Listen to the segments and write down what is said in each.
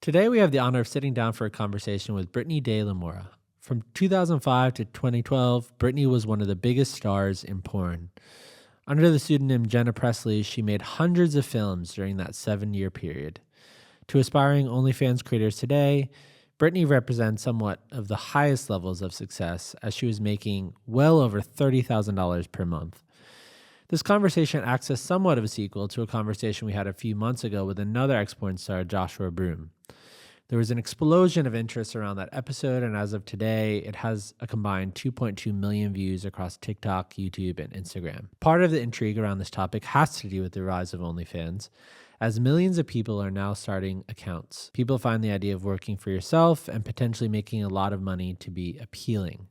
Today we have the honor of sitting down for a conversation with Brittni De La Mora. From 2005 to 2012, Brittni was one of the biggest stars in porn. Under the pseudonym Jenna Presley, she made hundreds of films during that 7-year period. To aspiring OnlyFans creators today, Brittni represents somewhat of the highest levels of success, as she was making well over $30,000 per month. This conversation acts as somewhat of a sequel to a conversation we had a few months ago with another ex-porn star, Joshua Broome. There was an explosion of interest around that episode, and as of today, it has a combined 2.2 million views across TikTok, YouTube, and Instagram. Part of the intrigue around this topic has to do with the rise of OnlyFans, as millions of people are now starting accounts. People find the idea of working for yourself and potentially making a lot of money to be appealing.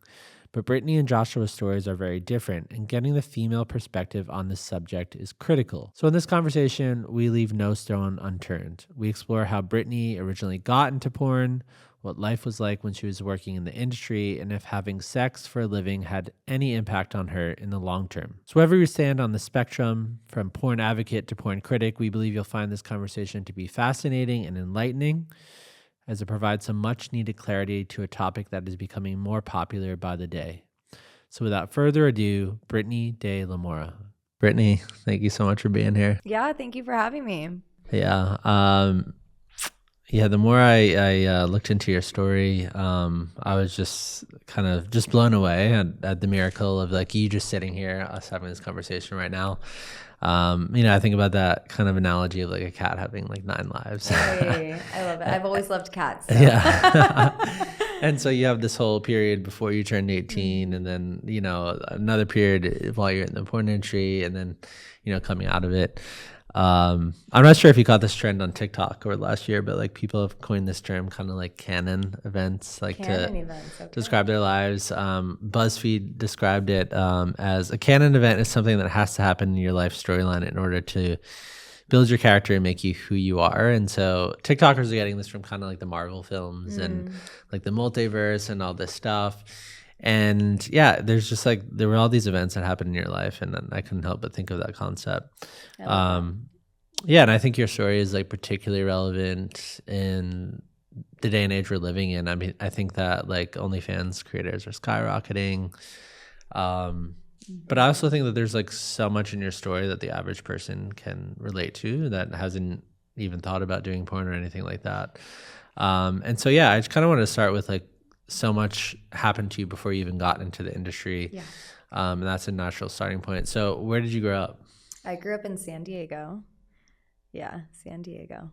But Brittni and Joshua's stories are very different, and getting the female perspective on this subject is critical. So in this conversation, we leave no stone unturned. We explore how Brittni originally got into porn, what life was like when she was working in the industry, and if having sex for a living had any impact on her in the long term. So wherever you stand on the spectrum, from porn advocate to porn critic, we believe you'll find this conversation to be fascinating and enlightening, as it provides some much needed clarity to a topic that is becoming more popular by the day. So without further ado, Brittni De La Mora. Brittni, thank you so much for being here. Yeah, thank you for having me. Yeah. The more I looked into your story, I was just kind of just blown away at the miracle of like you just sitting here, us having this conversation right now. I think about that kind of analogy of like a cat having like 9 lives. Hey, I love it. I've always loved cats. So. Yeah. And so you have this whole period before you turned 18 and then, another period while you're in the porn industry and then, coming out of it. I'm not sure if you caught this trend on TikTok or last year, but like people have coined this term kind of like canon events, like to describe their lives. BuzzFeed described it as a canon event is something that has to happen in your life storyline in order to build your character and make you who you are. And so TikTokers are getting this from kind of like the Marvel films and like the multiverse and all this stuff. And yeah, there's just like, there were all these events that happened in your life, and then I couldn't help but think of that concept. Yeah, and I think your story is like particularly relevant in the day and age we're living in. I mean, I think that like OnlyFans creators are skyrocketing. But I also think that there's like so much in your story that the average person can relate to that hasn't even thought about doing porn or anything like that. And so, yeah, I just kind of wanted to start with like, so much happened to you before you even got into the industry. Yeah. And that's a natural starting point. So where did you grow up? I grew up in San Diego. Yeah, San Diego.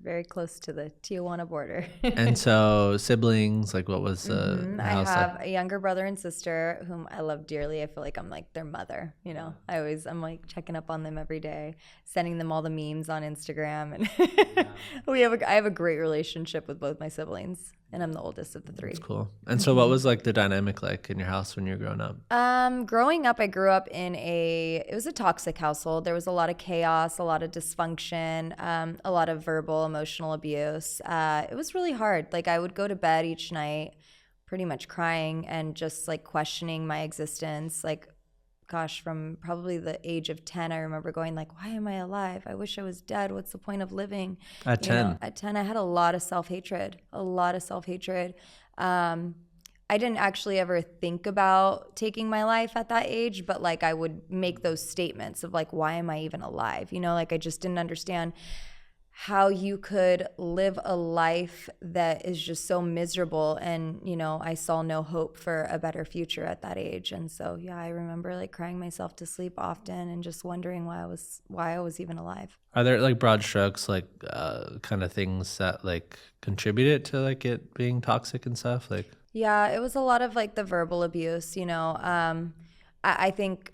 Very close to the Tijuana border. And so siblings, like what was the house I have like? a younger brother and sister whom I love dearly. I feel like I'm like their mother, I'm like checking up on them every day, sending them all the memes on Instagram. And I have a great relationship with both my siblings, and I'm the oldest of the 3. That's cool. And so what was like the dynamic like in your house when you were growing up? Growing up, I grew up in it was a toxic household. There was a lot of chaos, a lot of dysfunction, a lot of verbal, emotional abuse. It was really hard. Like I would go to bed each night pretty much crying and just like questioning my existence. Like, gosh, from probably the age of 10, I remember going like, why am I alive? I wish I was dead. What's the point of living? At 10? At 10, I had a lot of self-hatred. I didn't actually ever think about taking my life at that age, but like I would make those statements of like, why am I even alive? Like I just didn't understand how you could live a life that is just so miserable. And, I saw no hope for a better future at that age. And so, yeah, I remember like crying myself to sleep often and just wondering why I was even alive. Are there like broad strokes, like kind of things that like contributed to like it being toxic and stuff? Like, yeah, it was a lot of like the verbal abuse, I think,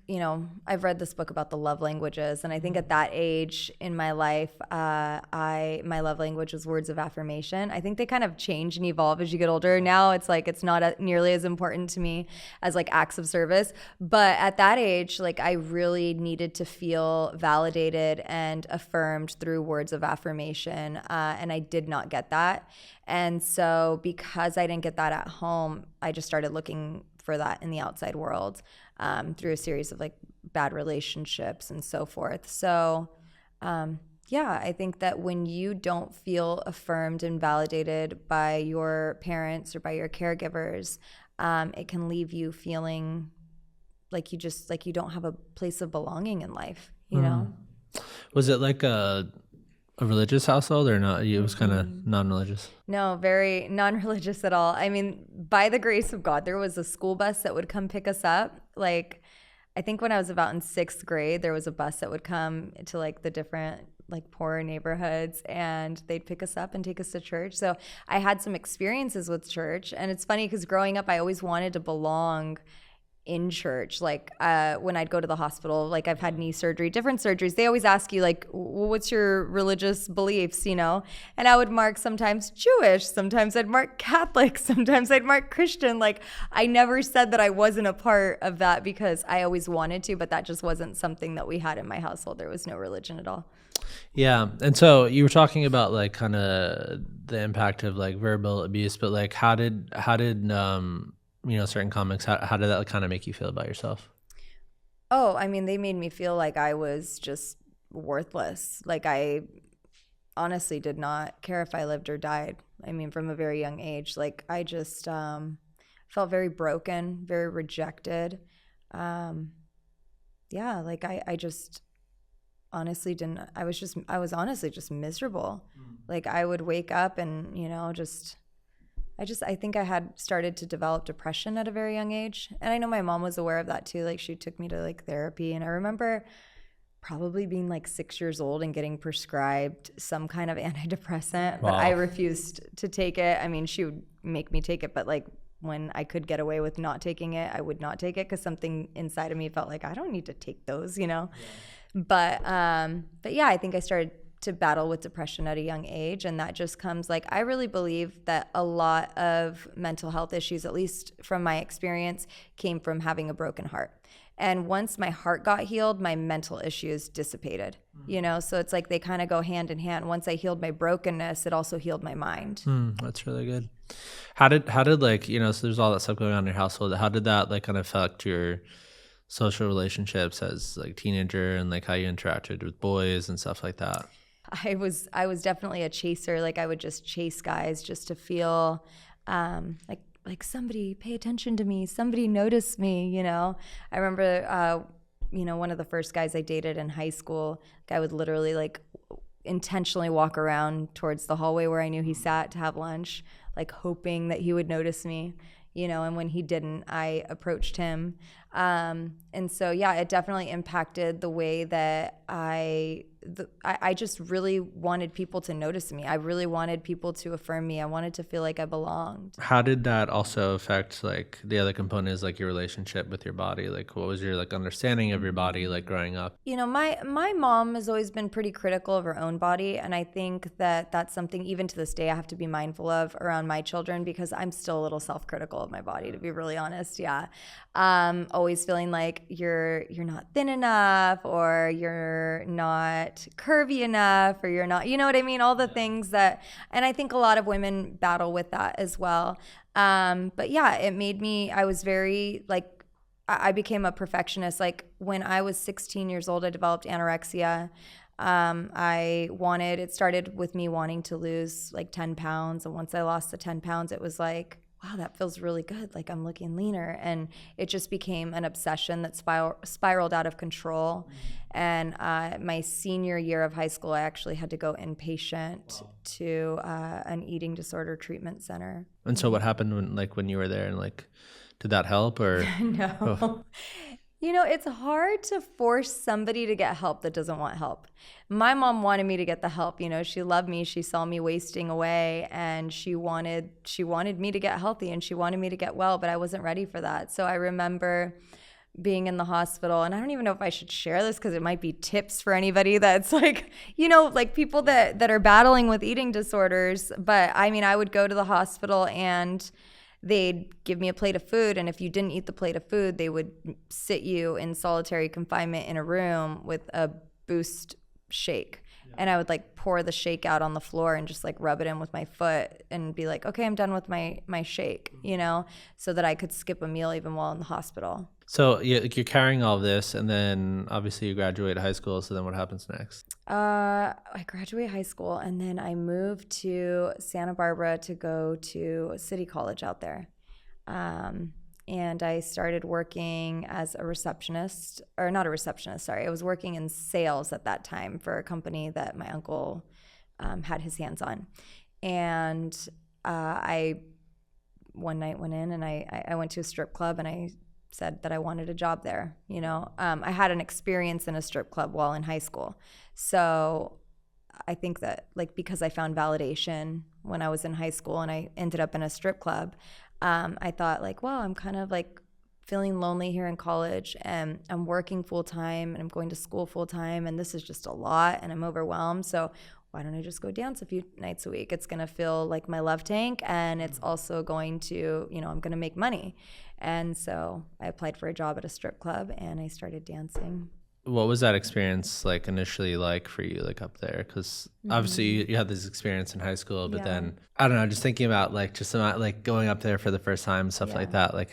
I've read this book about the love languages, and I think at that age in my life, my love language was words of affirmation. I think they kind of change and evolve as you get older. Now it's like it's not nearly as important to me as like acts of service. But at that age, like I really needed to feel validated and affirmed through words of affirmation, and I did not get that. And so because I didn't get that at home, I just started looking for that in the outside world. Through a series of like bad relationships and so forth. So Yeah, I think that when you don't feel affirmed and validated by your parents or by your caregivers, it can leave you feeling like you don't have a place of belonging in life, you know? Was it like a religious household or not? It was kind of non-religious. No, very non-religious at all. I mean, by the grace of God, there was a school bus that would come pick us up. Like, I think when I was about in 6th grade, there was a bus that would come to like the different like poorer neighborhoods, and they'd pick us up and take us to church. So I had some experiences with church, and it's funny because growing up, I always wanted to belong in church. Like when I'd go to the hospital, like I've had knee surgery, different surgeries, they always ask you like, what's your religious beliefs, you know? And I would mark sometimes Jewish, sometimes I'd mark Catholic, sometimes I'd mark Christian. Like I never said that I wasn't a part of that because I always wanted to, but that just wasn't something that we had in my household. There was no religion at all. Yeah. And so you were talking about like kind of the impact of like verbal abuse, but like how did certain comics, how did that kind of make you feel about yourself? Oh, I mean, they made me feel like I was just worthless. Like I honestly did not care if I lived or died. I mean, from a very young age, like I just felt very broken, very rejected. Yeah, like I just honestly didn't, I was honestly just miserable. Like I would wake up and, I think I had started to develop depression at a very young age. And I know my mom was aware of that too. Like she took me to like therapy, and I remember probably being like 6 years old and getting prescribed some kind of antidepressant, but I refused to take it. I mean, she would make me take it, but like when I could get away with not taking it, I would not take it because something inside of me felt like I don't need to take those, Yeah. But yeah, I think I started to battle with depression at a young age, and that just comes like, I really believe that a lot of mental health issues, at least from my experience, came from having a broken heart. And once my heart got healed, my mental issues dissipated, so it's like they kind of go hand in hand. Once I healed my brokenness, it also healed my mind. That's really good. How did like, so there's all that stuff going on in your household. How did that like kind of affect your social relationships as like teenager, and like how you interacted with boys and stuff like that? I was definitely a chaser. Like I would just chase guys just to feel like somebody pay attention to me, somebody notice me, I remember one of the first guys I dated in high school, I would literally like intentionally walk around towards the hallway where I knew he sat to have lunch, like hoping that he would notice me, and when he didn't, I approached him. And so, yeah, it definitely impacted the way that I just really wanted people to notice me. I really wanted people to affirm me. I wanted to feel like I belonged. How did that also affect like the other component is like your relationship with your body? Like what was your like understanding of your body like growing up? My mom has always been pretty critical of her own body, and I think that that's something even to this day I have to be mindful of around my children, because I'm still a little self-critical of my body, to be really honest. Yeah. Always feeling like you're not thin enough, or you're not curvy enough, or you're not, you know what I mean? All the things that, and I think a lot of women battle with that as well. But yeah, it made me, I was very like, I became a perfectionist. Like when I was 16 years old, I developed anorexia. It started with me wanting to lose like 10 pounds. And once I lost the 10 pounds, it was like, wow, that feels really good. Like I'm looking leaner. And it just became an obsession that spiraled out of control. And my senior year of high school, I actually had to go inpatient to an eating disorder treatment center. And so what happened when you were there, and like, did that help or? No. Oh. It's hard to force somebody to get help that doesn't want help. My mom wanted me to get the help. She loved me. She saw me wasting away, and she wanted me to get healthy, and she wanted me to get well, but I wasn't ready for that. So I remember being in the hospital, and I don't even know if I should share this because it might be tips for anybody that's like, like people that are battling with eating disorders. But I mean, I would go to the hospital and they'd give me a plate of food, and if you didn't eat the plate of food, they would sit you in solitary confinement in a room with a Boost shake. and I would like pour the shake out on the floor and just like rub it in with my foot and be like, okay, I'm done with my shake, so that I could skip a meal even while in the hospital. So you're carrying all of this, and then obviously you graduate high school. So then what happens next? I graduated high school, and then I moved to Santa Barbara to go to a city college out there. And I started working as a receptionist, or not a receptionist, sorry. I was working in sales at that time for a company that my uncle had his hands on. And I one night went in and I went to a strip club, and I said that I wanted a job there. I had an experience in a strip club while in high school. So I think that like because I found validation when I was in high school and I ended up in a strip club, I thought like, wow, I'm kind of like feeling lonely here in college, and I'm working full time and I'm going to school full time, and this is just a lot and I'm overwhelmed. So why don't I just go dance a few nights a week? It's going to feel like my love tank, and it's also going to, I'm going to make money. And so I applied for a job at a strip club and I started dancing. What was that experience like initially like for you, like up there? Because obviously you had this experience in high school, but then I don't know, just thinking about like just about like going up there for the first time, stuff like that. Like,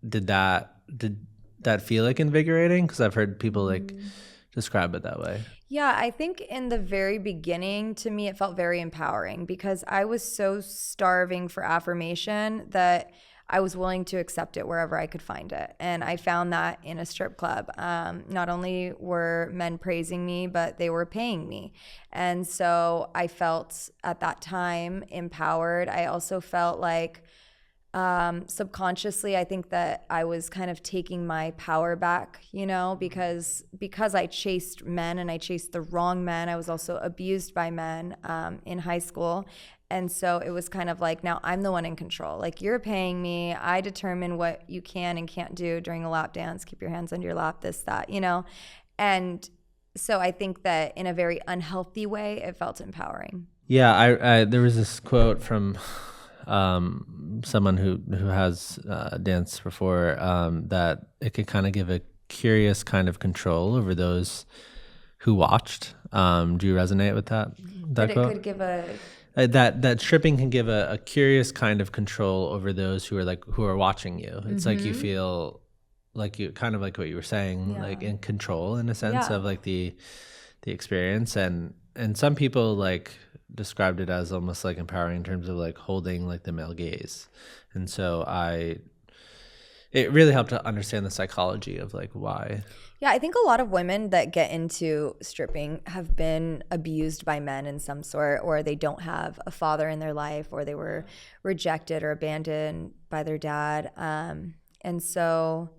did that feel like invigorating? Because I've heard people like describe it that way. Yeah, I think in the very beginning, to me, it felt very empowering because I was so starving for affirmation that I was willing to accept it wherever I could find it. And I found that in a strip club. Not only were men praising me, but they were paying me. And so I felt at that time empowered. I also felt like subconsciously, I think that I was kind of taking my power back, because I chased men and I chased the wrong men. I was also abused by men in high school. And so it was kind of like, now I'm the one in control. Like, you're paying me. I determine what you can and can't do during a lap dance. Keep your hands under your lap, this, that, And so I think that in a very unhealthy way, it felt empowering. Yeah, I there was this quote from someone who has danced before, that it could kind of give a curious kind of control over those who watched. Do you resonate with that quote? It could give a... that stripping can give a curious kind of control over those who are watching you. It's like you feel like you kind of like what you were saying, like in control in a sense of like the experience. And some people like described it as almost like empowering in terms of like holding like the male gaze. And so it really helped to understand the psychology of like why. Yeah, I think a lot of women that get into stripping have been abused by men in some sort, or they don't have a father in their life, or they were rejected or abandoned by their dad. And so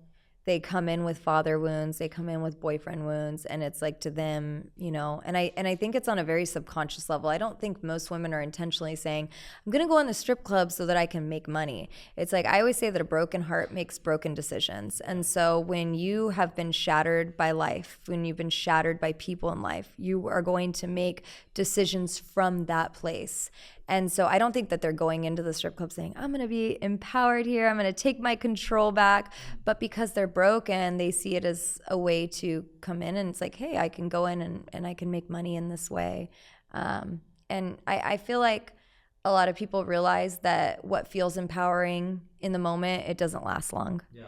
they come in with father wounds, they come in with boyfriend wounds, and it's like to them, and I think it's on a very subconscious level. I don't think most women are intentionally saying, I'm gonna go in the strip club so that I can make money. It's like, I always say that a broken heart makes broken decisions. And so when you have been shattered by life, when you've been shattered by people in life, you are going to make decisions from that place. And so I don't think that they're going into the strip club saying, I'm going to be empowered here, I'm going to take my control back. But because they're broken, they see it as a way to come in, and it's like, hey, I can go in and I can make money in this way. And I feel like a lot of people realize that what feels empowering in the moment, it doesn't last long. Yeah.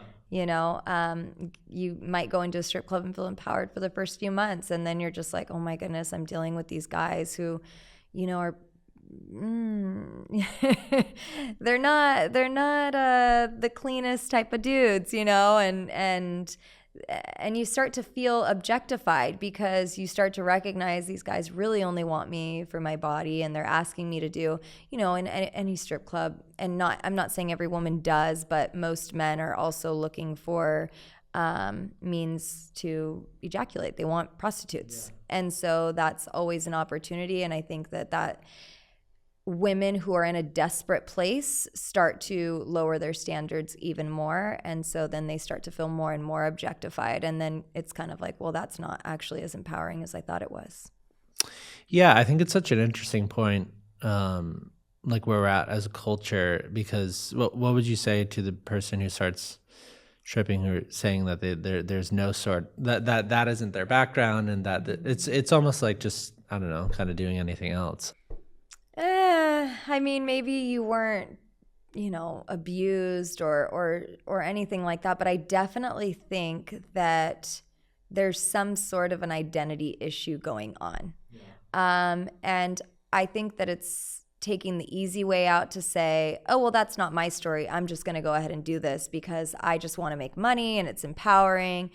You might go into a strip club and feel empowered for the first few months, and then you're just like, oh my goodness, I'm dealing with these guys who, are they're not the cleanest type of dudes, and you start to feel objectified because you start to recognize these guys really only want me for my body, and they're asking me to do, in any strip club. And I'm not saying every woman does, but most men are also looking for means to ejaculate. They want prostitutes. Yeah. And so that's always an opportunity. And I think that women who are in a desperate place start to lower their standards even more. And so then they start to feel more and more objectified. And then it's kind of like, well, that's not actually as empowering as I thought it was. Yeah, I think it's such an interesting point, like where we're at as a culture, because what would you say to the person who starts stripping, or saying that there's no sort that isn't their background, and that it's almost like just, I don't know, kind of doing anything else. I mean, maybe you weren't, abused or anything like that, but I definitely think that there's some sort of an identity issue going on. And I think that it's taking the easy way out to say, oh, well, that's not my story. I'm just going to go ahead and do this because I just want to make money and it's empowering.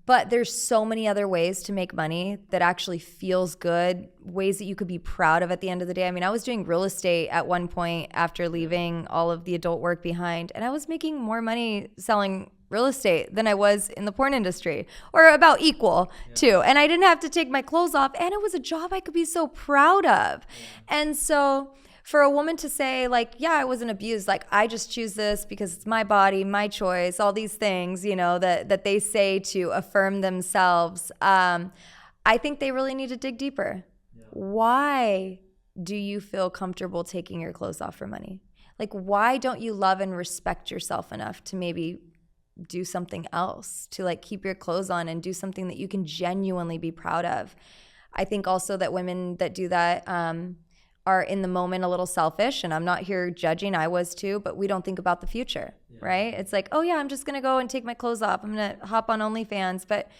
But there's so many other ways to make money that actually feels good, ways that you could be proud of at the end of the day. I mean, I was doing real estate at one point after leaving all of the adult work behind, and I was making more money selling real estate than I was in the porn industry, or about equal too. And I didn't have to take my clothes off, and it was a job I could be so proud of. And so for a woman to say, like, yeah, I wasn't abused, like, I just choose this because it's my body, my choice, all these things, that they say to affirm themselves, I think they really need to dig deeper. Why do you feel comfortable taking your clothes off for money? Like, why don't you love and respect yourself enough to maybe do something else, to like keep your clothes on and do something that you can genuinely be proud of? I think also that women that do that, are in the moment a little selfish, and I'm not here judging, I was too, but we don't think about the future, right? It's like, oh yeah, I'm just gonna go and take my clothes off, I'm gonna hop on OnlyFans, but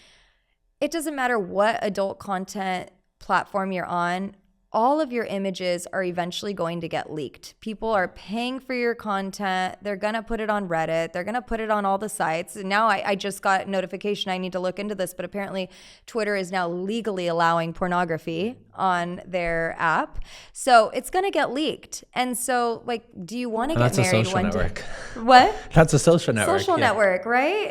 it doesn't matter what adult content platform you're on, all of your images are eventually going to get leaked. People are paying for your content. They're going to put it on Reddit. They're going to put it on all the sites. And now I just got notification. I need to look into this, but apparently Twitter is now legally allowing pornography on their app. So it's going to get leaked. And so, like, do you want to get married one day? What? That's a social network. Social network, right?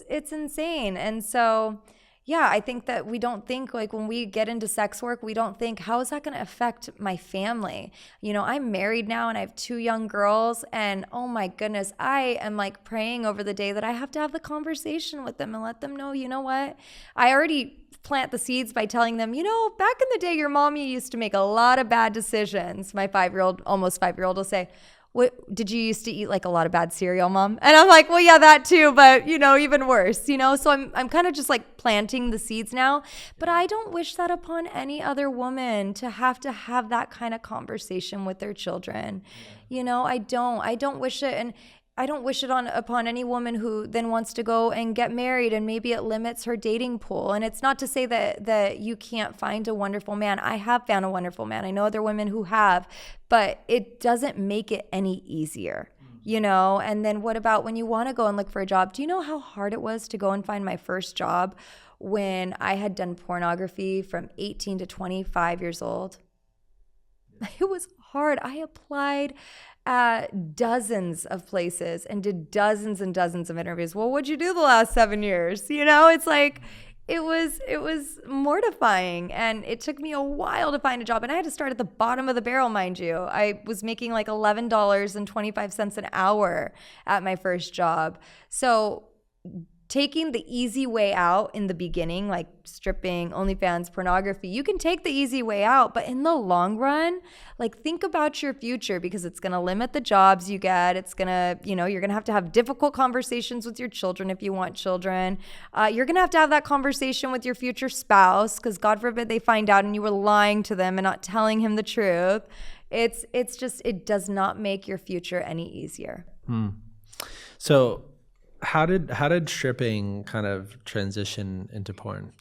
It's insane. And so, yeah, I think that we don't think, like, when we get into sex work, we don't think, how is that going to affect my family? I'm married now and I have 2 young girls, and oh my goodness, I am like praying over the day that I have to have the conversation with them and let them know, you know what? I already plant the seeds by telling them, back in the day, your mommy used to make a lot of bad decisions. My 5-year-old, almost 5-year-old will say, what, did you used to eat like a lot of bad cereal, Mom? And I'm like, well, yeah, that too, but even worse, so I'm kind of just like planting the seeds now, but I don't wish that upon any other woman to have that kind of conversation with their children. I don't wish it. And I don't wish it upon any woman who then wants to go and get married, and maybe it limits her dating pool. And it's not to say that you can't find a wonderful man. I have found a wonderful man. I know other women who have, but it doesn't make it any easier, And then what about when you want to go and look for a job? Do you know how hard it was to go and find my first job when I had done pornography from 18 to 25 years old? It was hard. I applied at dozens of places and did dozens and dozens of interviews. Well, what'd you do the last 7 years? It's like, it was mortifying, and it took me a while to find a job, and I had to start at the bottom of the barrel, mind you. I was making like $11.25 an hour at my first job. So taking the easy way out in the beginning, like stripping, OnlyFans, pornography, you can take the easy way out, but in the long run, like, think about your future, because it's going to limit the jobs you get. It's going to, you're going to have difficult conversations with your children if you want children. You're going to have that conversation with your future spouse, because God forbid they find out and you were lying to them and not telling him the truth. It's just, it does not make your future any easier. So how did stripping kind of transition into porn?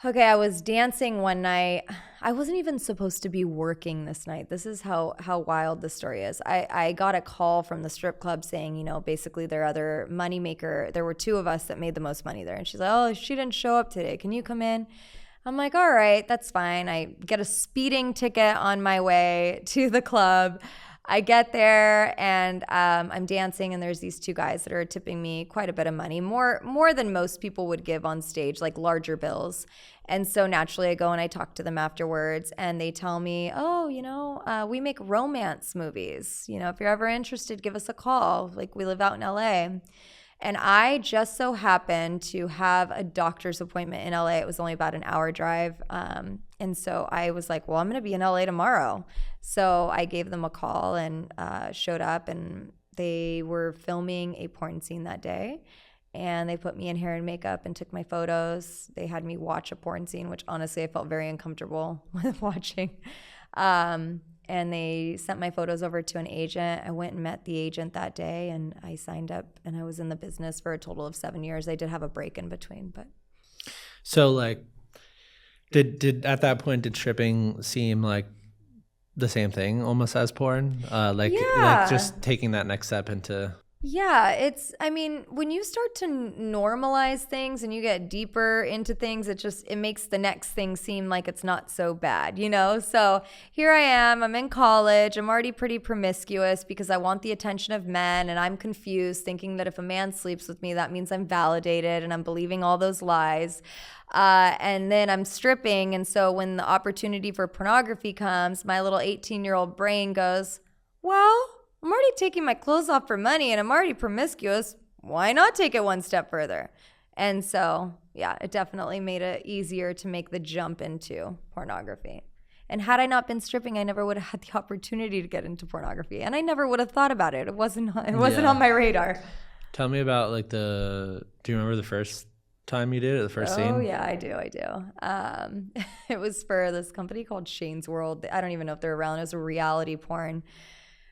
Okay, I was dancing one night. I wasn't even supposed to be working this night. This is how wild the story is. I got a call from the strip club saying, basically their other moneymaker, there were 2 of us that made the most money there. And she's like, oh, she didn't show up today. Can you come in? I'm like, all right, that's fine. I get a speeding ticket on my way to the club. I get there and I'm dancing, and there's these 2 guys that are tipping me quite a bit of money, more than most people would give on stage, like larger bills. And so naturally I go and I talk to them afterwards, and they tell me, oh, we make romance movies. If you're ever interested, give us a call. Like, we live out in LA. And I just so happened to have a doctor's appointment in LA. It was only about an hour drive. And so I was like, well, I'm going to be in LA tomorrow. So I gave them a call and showed up, and they were filming a porn scene that day. and they put me in hair and makeup and took my photos. They had me watch a porn scene, which honestly I felt very uncomfortable with watching. And they sent my photos over to an agent. I went and met the agent that day, and I signed up, and I was in the business for a total of 7 years. I did have a break in between, but. So like, did at that point, did stripping seem like the same thing almost as porn? Like just taking that next step into. Yeah, I mean, when you start to normalize things and you get deeper into things, it makes the next thing seem like it's not so bad, you know? So here I am, I'm in college, I'm already pretty promiscuous because I want the attention of men, and I'm confused thinking that if a man sleeps with me, that means I'm validated, and I'm believing all those lies. And then I'm stripping, and so when the opportunity for pornography comes, my little 18-year-old brain goes, well, I'm already taking my clothes off for money and I'm already promiscuous. Why not take it one step further? And so, yeah, it definitely made it easier to make the jump into pornography. And had I not been stripping, I never would have had the opportunity to get into pornography. And I never would have thought about it. It wasn't on my radar. Tell me about like do you remember the first time you did it, the first scene? Oh, yeah, I do. It was for this company called Shane's World. I don't even know if they're around. It was a reality porn,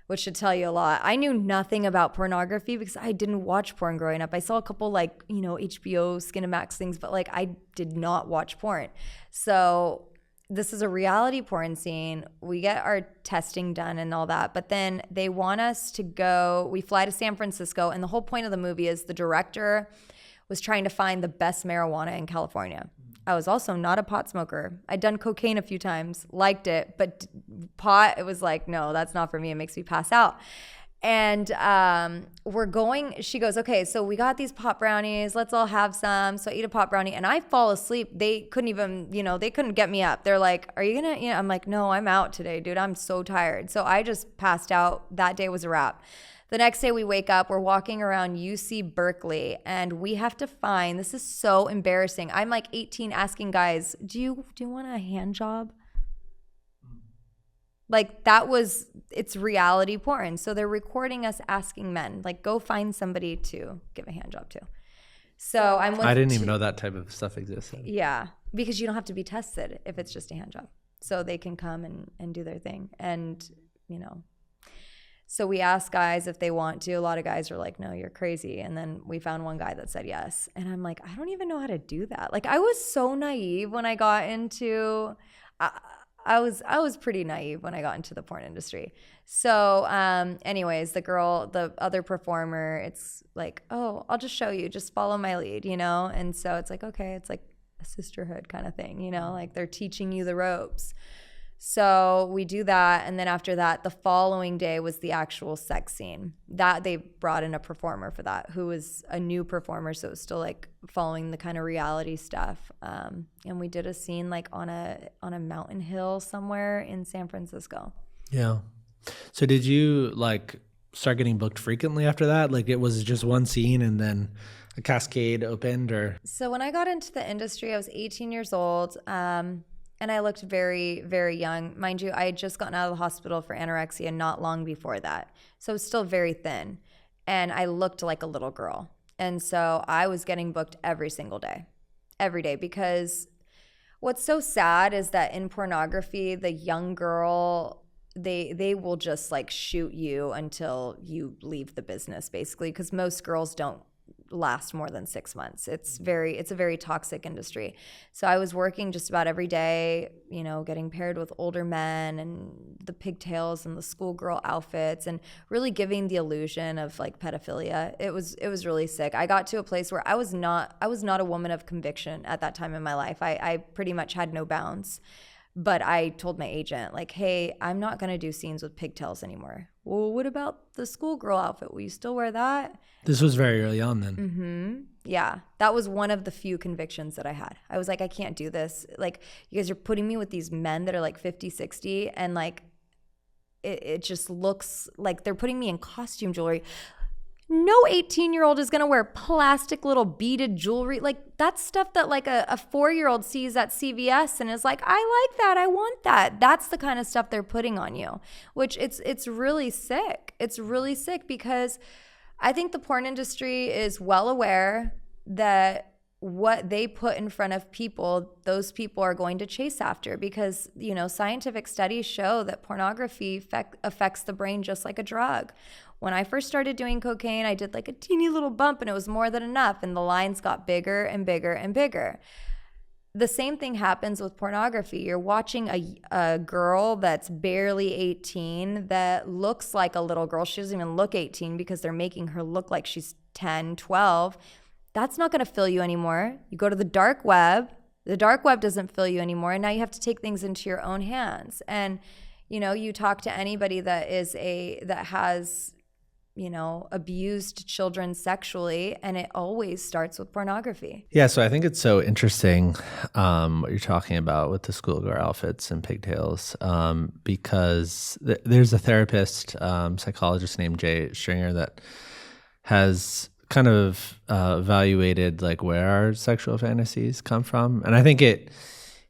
which should tell you a lot. I knew nothing about pornography because I didn't watch porn growing up. I saw a couple like, HBO, Skinamax things, but like I did not watch porn. So this is a reality porn scene. We get our testing done and all that, but then they want us to go, we fly to San Francisco, and the whole point of the movie is the director was trying to find the best marijuana in California. I was also not a pot smoker. I'd done cocaine a few times, liked it, but pot, it was like, no, that's not for me. It makes me pass out. And she goes, okay, so we got these pot brownies. Let's all have some. So I eat a pot brownie and I fall asleep. They couldn't even, they couldn't get me up. They're like, are you gonna, I'm like, no, I'm out today, dude. I'm so tired. So I just passed out. That day was a wrap. The next day we wake up, we're walking around UC Berkeley, and we have to find, this is so embarrassing. I'm like 18 asking guys, do you want a hand job? Like it's reality porn. So they're recording us asking men, like, go find somebody to give a hand job to. So I didn't even know that type of stuff existed. Yeah, because you don't have to be tested if it's just a hand job. So they can come and do their thing. And, so we asked guys if they want to. A lot of guys are like, no, you're crazy. And then we found one guy that said yes. And I'm like, I don't even know how to do that. Like, I was so naive when I got into, I was pretty naive when I got into the porn industry. So anyways, the other performer, it's like, oh, I'll just show you. Just follow my lead, And so it's like, okay, it's like a sisterhood kind of thing, like they're teaching you the ropes. So we do that, and then after that, the following day was the actual sex scene. That they brought in a performer for that, who was a new performer, so it was still like following the kind of reality stuff. And we did a scene like on a mountain hill somewhere in San Francisco. Yeah. So did you like start getting booked frequently after that? Like it was just one scene and then a cascade opened, or? So when I got into the industry, I was 18 years old. And I looked very, very young. Mind you, I had just gotten out of the hospital for anorexia not long before that. So I was still very thin. And I looked like a little girl. And so I was getting booked every single day. Every day. Because what's so sad is that in pornography, the young girl, they will just like shoot you until you leave the business, basically. Because most girls don't last more than 6 months. It's a very toxic industry. So I was working just about every day, getting paired with older men and the pigtails and the schoolgirl outfits and really giving the illusion of like pedophilia. It was really sick. I got to a place where I was not a woman of conviction at that time in my life. I pretty much had no bounds. But I told my agent, like, hey, I'm not going to do scenes with pigtails anymore. Well, what about the schoolgirl outfit? Will you still wear that? This was very early on then. Mm-hmm. Yeah. That was one of the few convictions that I had. I was like, I can't do this. Like, you guys are putting me with these men that are like 50, 60, and like, it just looks like they're putting me in costume jewelry. No 18-year-old is going to wear plastic little beaded jewelry. Like, that's stuff that like a 4-year-old sees at CVS and is like, I like that. I want that. That's the kind of stuff they're putting on you, which it's really sick. It's really sick because I think the porn industry is well aware that what they put in front of people, those people are going to chase after, because, you know, scientific studies show that pornography affects the brain just like a drug. When I first started doing cocaine, I did like a teeny little bump and it was more than enough, and the lines got bigger and bigger and bigger. The same thing happens with pornography. You're watching a girl that's barely 18 that looks like a little girl. She doesn't even look 18 because they're making her look like she's 10, 12. That's not going to fill you anymore. You go to the dark web. The dark web doesn't fill you anymore. And now you have to take things into your own hands. And, you know, you talk to anybody that has, you know, abused children sexually, and it always starts with pornography. Yeah, so I think it's so interesting what you're talking about with the schoolgirl outfits and pigtails, because there's a therapist, psychologist named Jay Stringer that has kind of evaluated like where our sexual fantasies come from. And I think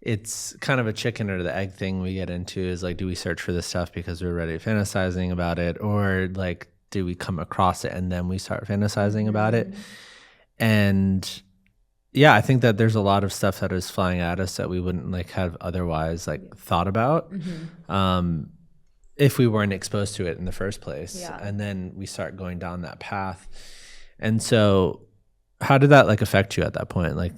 it's kind of a chicken or the egg thing we get into, is like, do we search for this stuff because we're already fantasizing about it, or like, do we come across it and then we start fantasizing about it? And yeah, I think that there's a lot of stuff that is flying at us that we wouldn't like have otherwise like thought about if we weren't exposed to it in the first place. Yeah. And then we start going down that path. And so how did that like affect you at that point? Like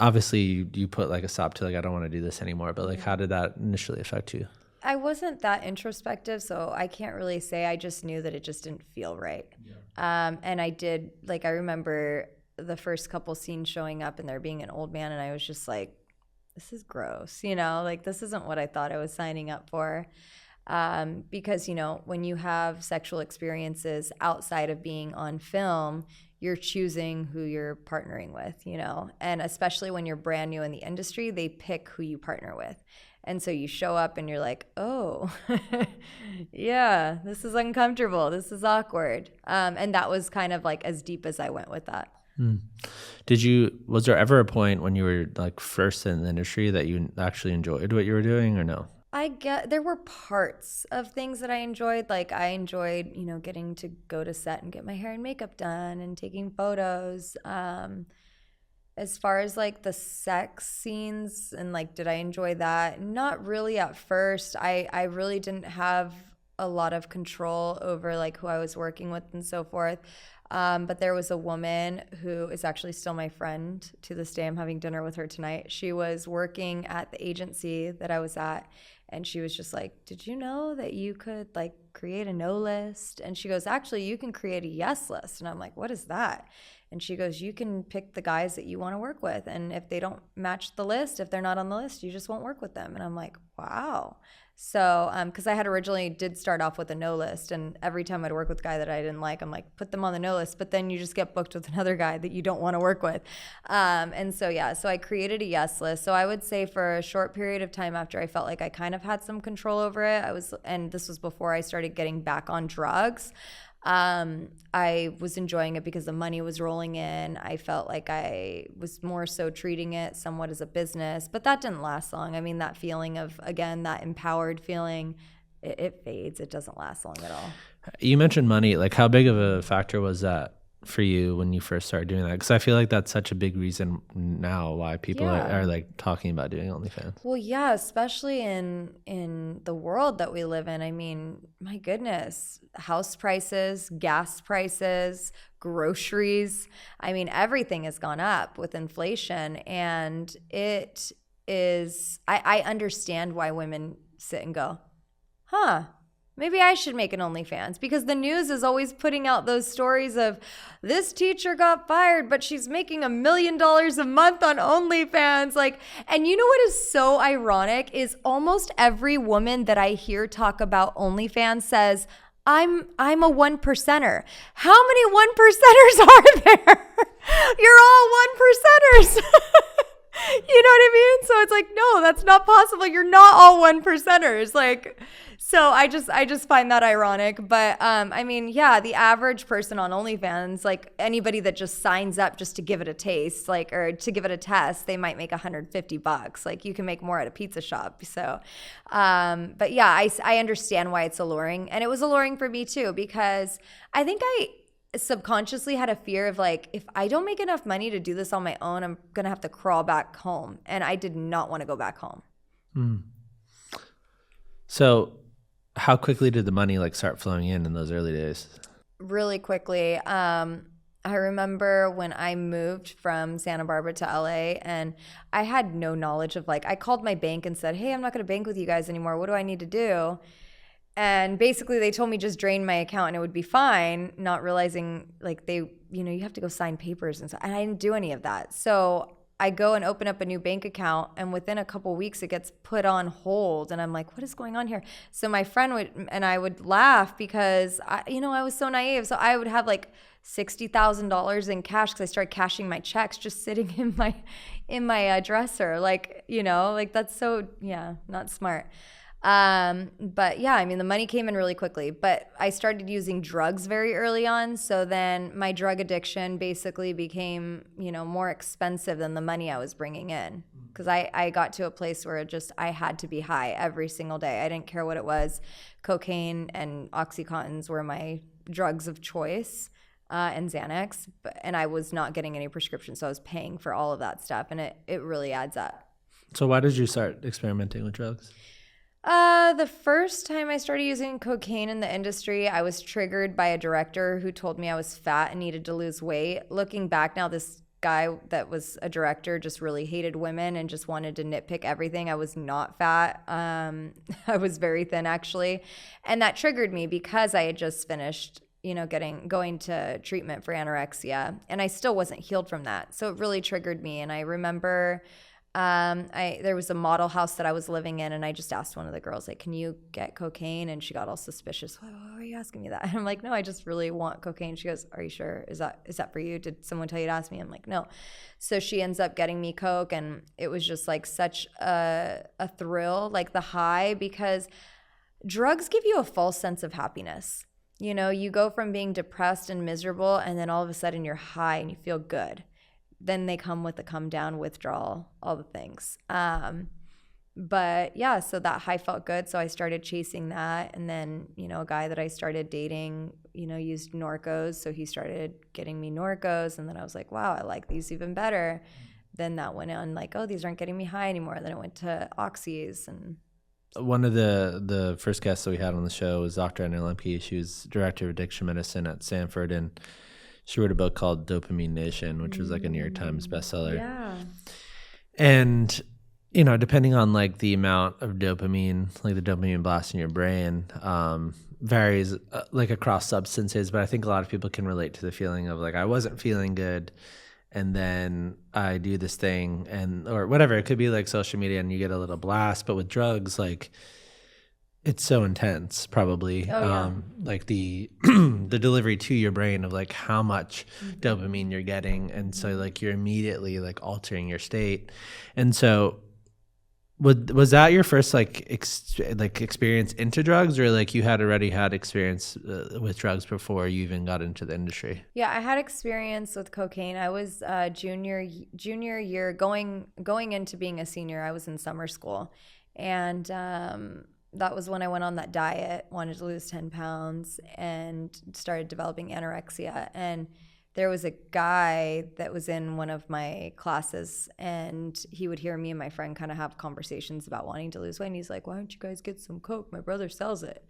obviously you put like a stop to like, I don't want to do this anymore, but like how did that initially affect you? I wasn't that introspective, so I can't really say. I just knew that it just didn't feel right. Yeah. And I did, like, I remember the first couple scenes showing up and there being an old man, and I was just like, this is gross, you know, like this isn't what I thought I was signing up for. Because, you know, when you have sexual experiences outside of being on film, you're choosing who you're partnering with, you know, and especially when you're brand new in the industry, they pick who you partner with. And so you show up and you're like, oh, yeah, this is uncomfortable. This is awkward. And that was kind of like as deep as I went with that. Was there ever a point when you were like first in the industry that you actually enjoyed what you were doing, or no? There were parts of things that I enjoyed. Like I enjoyed, you know, getting to go to set and get my hair and makeup done and taking photos. As far as like the sex scenes and like, did I enjoy that? Not really at first. I really didn't have a lot of control over like who I was working with and so forth. But there was a woman who is actually still my friend to this day. I'm having dinner with her tonight. She was working at the agency that I was at, and she was just like, did you know that you could like create a no list? And she goes, actually, you can create a yes list. And I'm like, what is that? And she goes, you can pick the guys that you want to work with. And if they don't match the list, if they're not on the list, you just won't work with them. And I'm like, wow. So, because I had originally did start off with a no list, and every time I'd work with a guy that I didn't like, I'm like, put them on the no list, but then you just get booked with another guy that you don't want to work with. And so, yeah, so I created a yes list. So I would say for a short period of time after I felt like I kind of had some control over it, and this was before I started getting back on drugs. I was enjoying it because the money was rolling in. I felt like I was more so treating it somewhat as a business, but that didn't last long. I mean, that feeling of, again, that empowered feeling, it fades. It doesn't last long at all. You mentioned money. Like, how big of a factor was that for you when you first started doing that? Because I feel like that's such a big reason now why people are like talking about doing OnlyFans. Well, yeah, especially in the world that we live in. I mean, my goodness, house prices, gas prices, groceries. I mean, everything has gone up with inflation, and it is, I understand why women sit and go, huh, maybe I should make an OnlyFans, because the news is always putting out those stories of this teacher got fired, but she's making $1 million a month on OnlyFans. Like, and you know what is so ironic is almost every woman that I hear talk about OnlyFans says, I'm a 1%er. How many 1%ers are there? You're all 1%ers. You know what I mean? So it's like, no, that's not possible. You're not all 1%ers. Like, so I just find that ironic. But I mean, yeah, the average person on OnlyFans, like anybody that just signs up just to give it a taste, like, or to give it a test, they might make $150. Like, you can make more at a pizza shop. So, but yeah, I understand why it's alluring, and it was alluring for me too, because I think subconsciously had a fear of like, if I don't make enough money to do this on my own, I'm going to have to crawl back home. And I did not want to go back home. So how quickly did the money like start flowing in those early days? Really quickly. I remember when I moved from Santa Barbara to LA, and I had no knowledge of like, I called my bank and said, hey, I'm not going to bank with you guys anymore. What do I need to do? And basically they told me just drain my account and it would be fine, not realizing like they, you have to go sign papers and stuff. And I didn't do any of that. So I go and open up a new bank account, and within a couple weeks it gets put on hold, and I'm like, what is going on here? So my friend and I would laugh because I was so naive. So I would have like $60,000 in cash because I started cashing my checks just sitting in my dresser, like that's so not smart. But yeah, I mean, the money came in really quickly, but I started using drugs very early on. So then my drug addiction basically became, more expensive than the money I was bringing in. Cause I got to a place where I had to be high every single day. I didn't care what it was. Cocaine and Oxycontins were my drugs of choice, and Xanax, and I was not getting any prescription. So I was paying for all of that stuff, and it really adds up. So why did you start experimenting with drugs? The first time I started using cocaine in the industry, I was triggered by a director who told me I was fat and needed to lose weight. Looking back now, this guy that was a director just really hated women and just wanted to nitpick everything. I was not fat. I was very thin actually. And that triggered me because I had just finished, going to treatment for anorexia, and I still wasn't healed from that. So it really triggered me. And I remember there was a model house that I was living in, and I just asked one of the girls, like, can you get cocaine? And she got all suspicious. Why are you asking me that? And I'm like, no, I just really want cocaine. She goes, are you sure? Is that for you? Did someone tell you to ask me? I'm like, no. So she ends up getting me coke, and it was just like such a thrill, like the high, because drugs give you a false sense of happiness. You go from being depressed and miserable, and then all of a sudden you're high and you feel good. Then they come with the come down, withdrawal, all the things. But yeah, so that high felt good. So I started chasing that. And then, a guy that I started dating, used Norcos. So he started getting me Norcos. And then I was like, wow, I like these even better. Then that went on like, oh, these aren't getting me high anymore. Then it went to Oxys. And one of the first guests that we had on the show was Dr. Anna Lemke. She was director of addiction medicine at Stanford, and she wrote a book called Dopamine Nation, which was like a New York Times bestseller. Yeah. And, depending on like the amount of dopamine, like the dopamine blast in your brain, varies like across substances. But I think a lot of people can relate to the feeling of like, I wasn't feeling good, and then I do this thing or whatever. It could be like social media and you get a little blast, but with drugs, like, it's so intense, probably. Oh, yeah. Like the the delivery to your brain of like how much dopamine you're getting, and so like you're immediately like altering your state. And so, was that your first like experience into drugs, or like you had already had experience with drugs before you even got into the industry? Yeah, I had experience with cocaine. I was junior year going into being a senior. I was in summer school, and that was when I went on that diet, wanted to lose 10 pounds, and started developing anorexia. And there was a guy that was in one of my classes, and he would hear me and my friend kind of have conversations about wanting to lose weight. And he's like, why don't you guys get some coke? My brother sells it.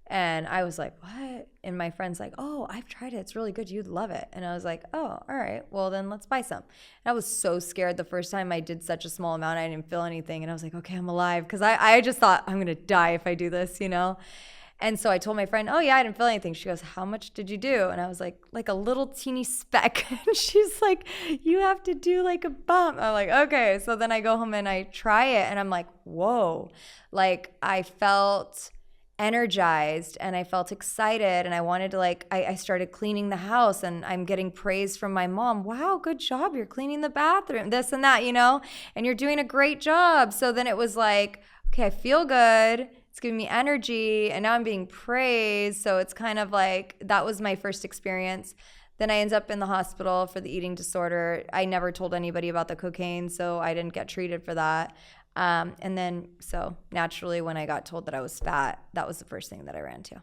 And I was like, what? And my friend's like, oh, I've tried it. It's really good. You'd love it. And I was like, oh, all right. Well, then let's buy some. And I was so scared the first time I did such a small amount. I didn't feel anything. And I was like, okay, I'm alive. Because I just thought I'm going to die if I do this, And so I told my friend, oh, yeah, I didn't feel anything. She goes, how much did you do? And I was like a little teeny speck. And she's like, you have to do like a bump. I'm like, okay. So then I go home and I try it. And I'm like, whoa. Like I felt energized and I felt excited, and I wanted to I started cleaning the house, and I'm getting praise from my mom. Wow, good job. You're cleaning the bathroom, this and that, and you're doing a great job. So then it was like, okay, I feel good. It's giving me energy, and now I'm being praised. So it's kind of like, that was my first experience. Then I ended up in the hospital for the eating disorder. I never told anybody about the cocaine, so I didn't get treated for that. And then, so naturally, when I got told that I was fat, that was the first thing that I ran to.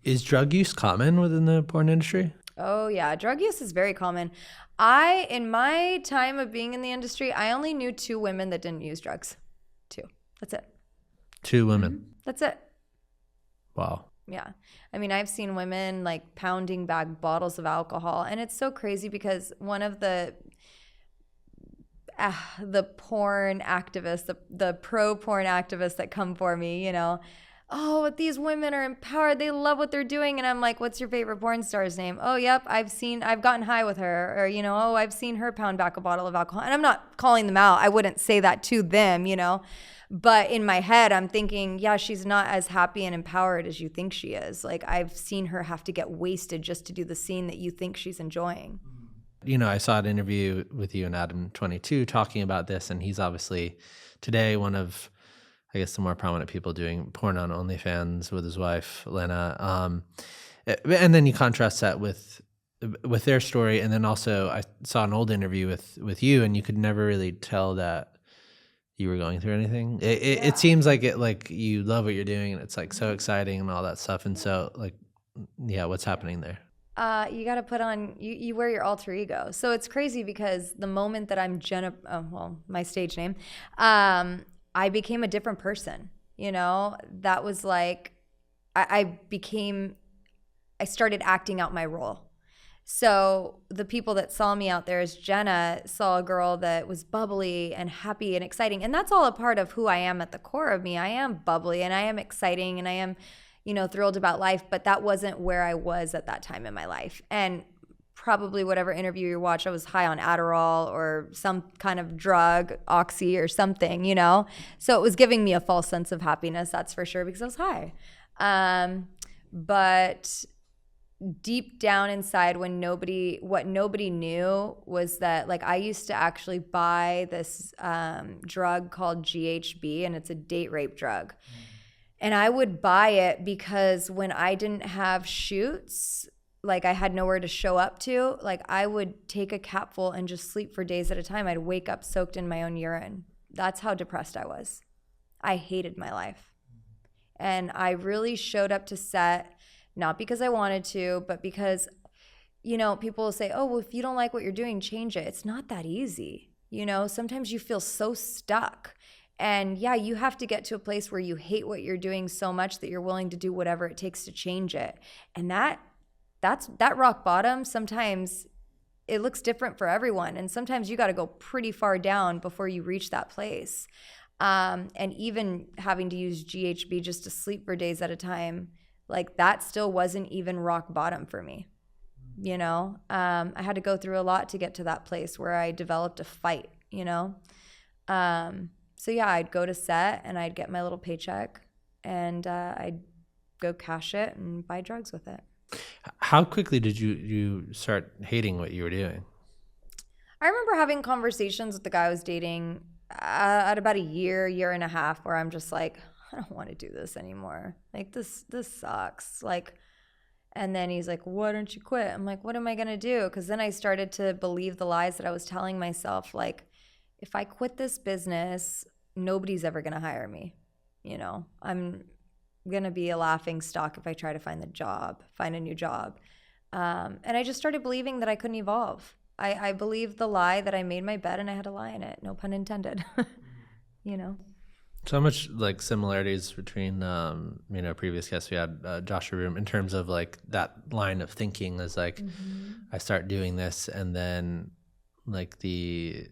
Is drug use common within the porn industry? Oh yeah, drug use is very common. In my time of being in the industry, I only knew 2 women that didn't use drugs. 2. That's it. 2 women. That's it. Wow. Yeah. I mean, I've seen women like pounding back bottles of alcohol, and it's so crazy because one of the porn activists, the pro porn activists that come for me, oh, these women are empowered. They love what they're doing. And I'm like, what's your favorite porn star's name? Oh, yep. I've gotten high with her. Or, oh, I've seen her pound back a bottle of alcohol. And I'm not calling them out. I wouldn't say that to them, But in my head, I'm thinking, yeah, she's not as happy and empowered as you think she is. Like, I've seen her have to get wasted just to do the scene that you think she's enjoying. I saw an interview with you and Adam 22 talking about this, and he's obviously today one of, I guess, the more prominent people doing porn on OnlyFans with his wife, Lena. And then you contrast that with their story. And then also I saw an old interview with you, and you could never really tell that you were going through anything. It seems like you love what you're doing, and it's like so exciting and all that stuff. And so what's happening there? You got to put on, you wear your alter ego. So it's crazy because the moment that I'm my stage name, I became a different person, that was like, I started acting out my role. So the people that saw me out there as Jenna saw a girl that was bubbly and happy and exciting. And that's all a part of who I am at the core of me. I am bubbly and I am exciting and I am, thrilled about life, but that wasn't where I was at that time in my life. And probably whatever interview you watch, I was high on Adderall or some kind of drug, Oxy or something, So it was giving me a false sense of happiness, that's for sure, because I was high. But deep down inside, what nobody knew was that, like, I used to actually buy this drug called GHB, and it's a date rape drug. And I would buy it because when I didn't have shoots, like I had nowhere to show up to, like I would take a capful and just sleep for days at a time. I'd wake up soaked in my own urine. That's how depressed I was. I hated my life. And I really showed up to set, not because I wanted to, but because, people will say, oh, well, if you don't like what you're doing, change it. It's not that easy. Sometimes you feel so stuck. And yeah, you have to get to a place where you hate what you're doing so much that you're willing to do whatever it takes to change it. And that rock bottom, sometimes it looks different for everyone. And sometimes you got to go pretty far down before you reach that place. And even having to use GHB just to sleep for days at a time, like that still wasn't even rock bottom for me. I had to go through a lot to get to that place where I developed a fight, So yeah, I'd go to set and I'd get my little paycheck and I'd go cash it and buy drugs with it. How quickly did you start hating what you were doing? I remember having conversations with the guy I was dating at about a year and a half, where I'm just like, I don't want to do this anymore. Like this sucks. Like, and then he's like, why don't you quit? I'm like, what am I going to do? Because then I started to believe the lies that I was telling myself. Like, if I quit this business, nobody's ever going to hire me. I'm going to be a laughing stock if I try to find a new job. And I just started believing that I couldn't evolve. I believed the lie that I made my bed and I had to lie in it. No pun intended. So much like similarities between, previous guests we had, Joshua Room, in terms of like that line of thinking is like, I start doing this and then like the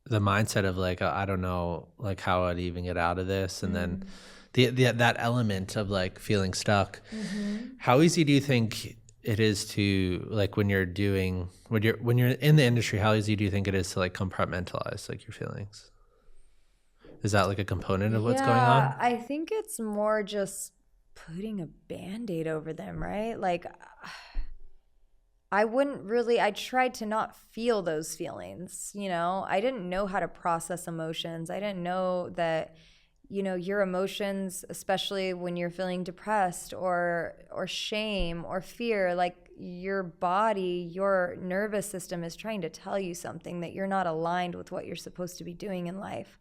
mindset of like, I don't know, like how I'd even get out of this. And then that element of like feeling stuck. How easy do you think it is to like when you're in the industry, how easy do you think it is to like compartmentalize like your feelings? Is that like a component of what's going on? I think it's more just putting a Band-Aid over them, right? Like I tried to not feel those feelings, I didn't know how to process emotions. I didn't know that, your emotions, especially when you're feeling depressed or shame or fear, like your body, your nervous system is trying to tell you something, that you're not aligned with what you're supposed to be doing in life.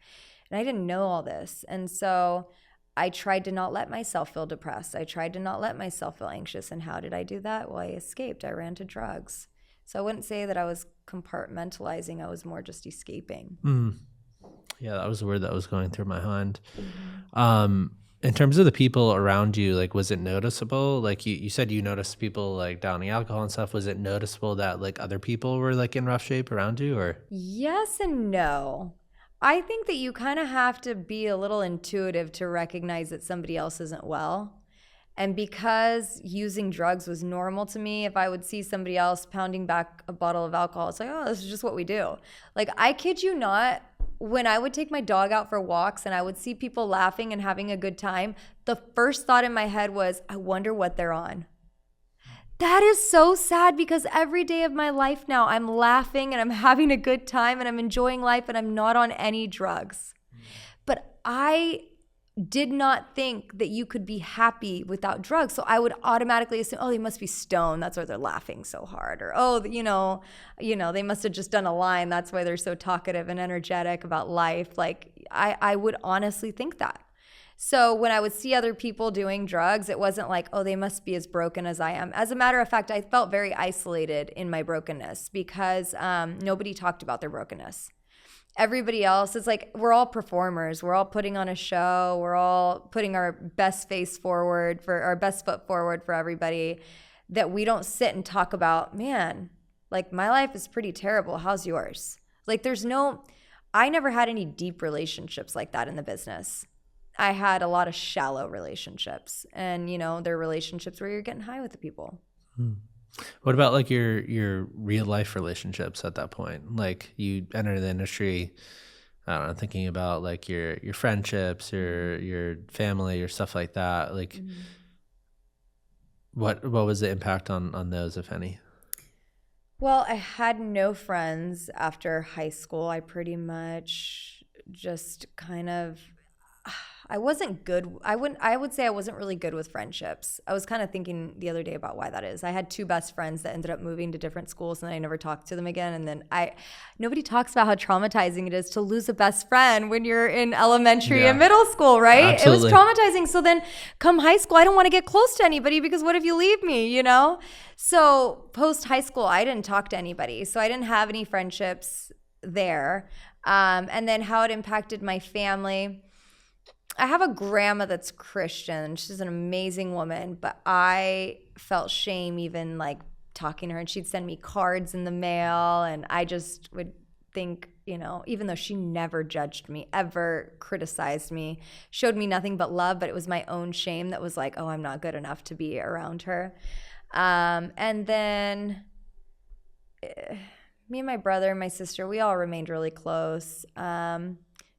And I didn't know all this. And so I tried to not let myself feel depressed. I tried to not let myself feel anxious. And how did I do that? Well, I escaped. I ran to drugs. So I wouldn't say that I was compartmentalizing. I was more just escaping. Yeah, that was the word that was going through my mind. In terms of the people around you, like, was it noticeable? Like you said you noticed people like downing alcohol and stuff. Was it noticeable that like other people were like in rough shape around you, or? Yes and no. I think that you kind of have to be a little intuitive to recognize that somebody else isn't well. And because using drugs was normal to me, if I would see somebody else pounding back a bottle of alcohol, it's like, oh, this is just what we do. Like, I kid you not, when I would take my dog out for walks and I would see people laughing and having a good time, the first thought in my head was, I wonder what they're on. That is so sad, because every day of my life now, I'm laughing and I'm having a good time and I'm enjoying life and I'm not on any drugs. But I did not think that you could be happy without drugs. So I would automatically assume, oh, they must be stoned. That's why they're laughing so hard. Or, oh, they must have just done a line. That's why they're so talkative and energetic about life. Like, I would honestly think that. So when I would see other people doing drugs, it wasn't like, oh, they must be as broken as I am. As a matter of fact, I felt very isolated in my brokenness because nobody talked about their brokenness. Everybody else is like, we're all performers. We're all putting on a show. We're all putting our best face forward, for our best foot forward for everybody, that we don't sit and talk about, man, like, my life is pretty terrible. How's yours? Like, I never had any deep relationships like that in the business. I had a lot of shallow relationships, and they're relationships where you're getting high with the people. What about like your real life relationships at that point? Like, you enter the industry, I don't know, thinking about like your friendships, your family, or stuff like that. Like, what was the impact on those, if any? Well, I had no friends after high school. I pretty much just kind of, I wasn't good. I would say I wasn't really good with friendships. I was kind of thinking the other day about why that is. I had two best friends that ended up moving to different schools, and I never talked to them again. And then nobody talks about how traumatizing it is to lose a best friend when you're in elementary and middle school, right? Absolutely. It was traumatizing. So then come high school, I don't want to get close to anybody, because what if you leave me, So post high school, I didn't talk to anybody. So I didn't have any friendships there. And then how it impacted my family. I have a grandma that's Christian. She's an amazing woman, but I felt shame even like talking to her, and she'd send me cards in the mail, and I just would think, even though she never judged me, ever criticized me, showed me nothing but love, but it was my own shame that was like, oh, I'm not good enough to be around her. And then me and my brother and my sister, we all remained really close.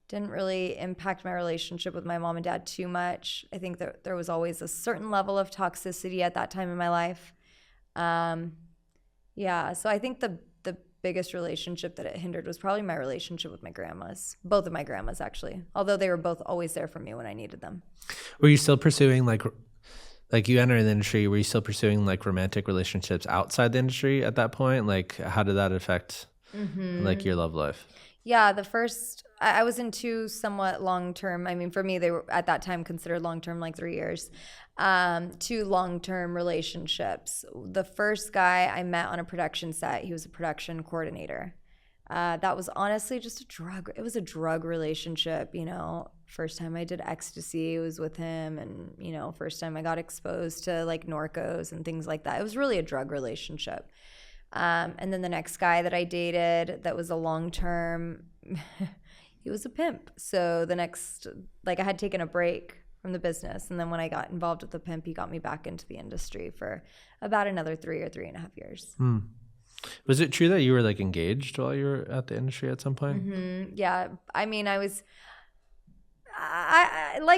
Didn't really impact my relationship with my mom and dad too much. I think that there was always a certain level of toxicity at that time in my life. So I think the biggest relationship that it hindered was probably my relationship with my grandmas. Both of my grandmas, actually. Although they were both always there for me when I needed them. Were you still pursuing like you entered the industry, were you still pursuing like romantic relationships outside the industry at that point? Like, how did that affect like your love life? Yeah, I was in two somewhat long-term, I mean, for me, they were at that time considered long-term, like 3 years, 2 long-term relationships. The first guy I met on a production set, he was a production coordinator. That was honestly just it was a drug relationship, First time I did ecstasy, it was with him, and, first time I got exposed to like Norcos and things like that. It was really a drug relationship. And then the next guy that I dated that was a long-term, he was a pimp. So I had taken a break from the business. And then when I got involved with the pimp, he got me back into the industry for about another 3 or 3.5 years. Was it true that you were like engaged while you were at the industry at some point? Yeah. I mean, I like,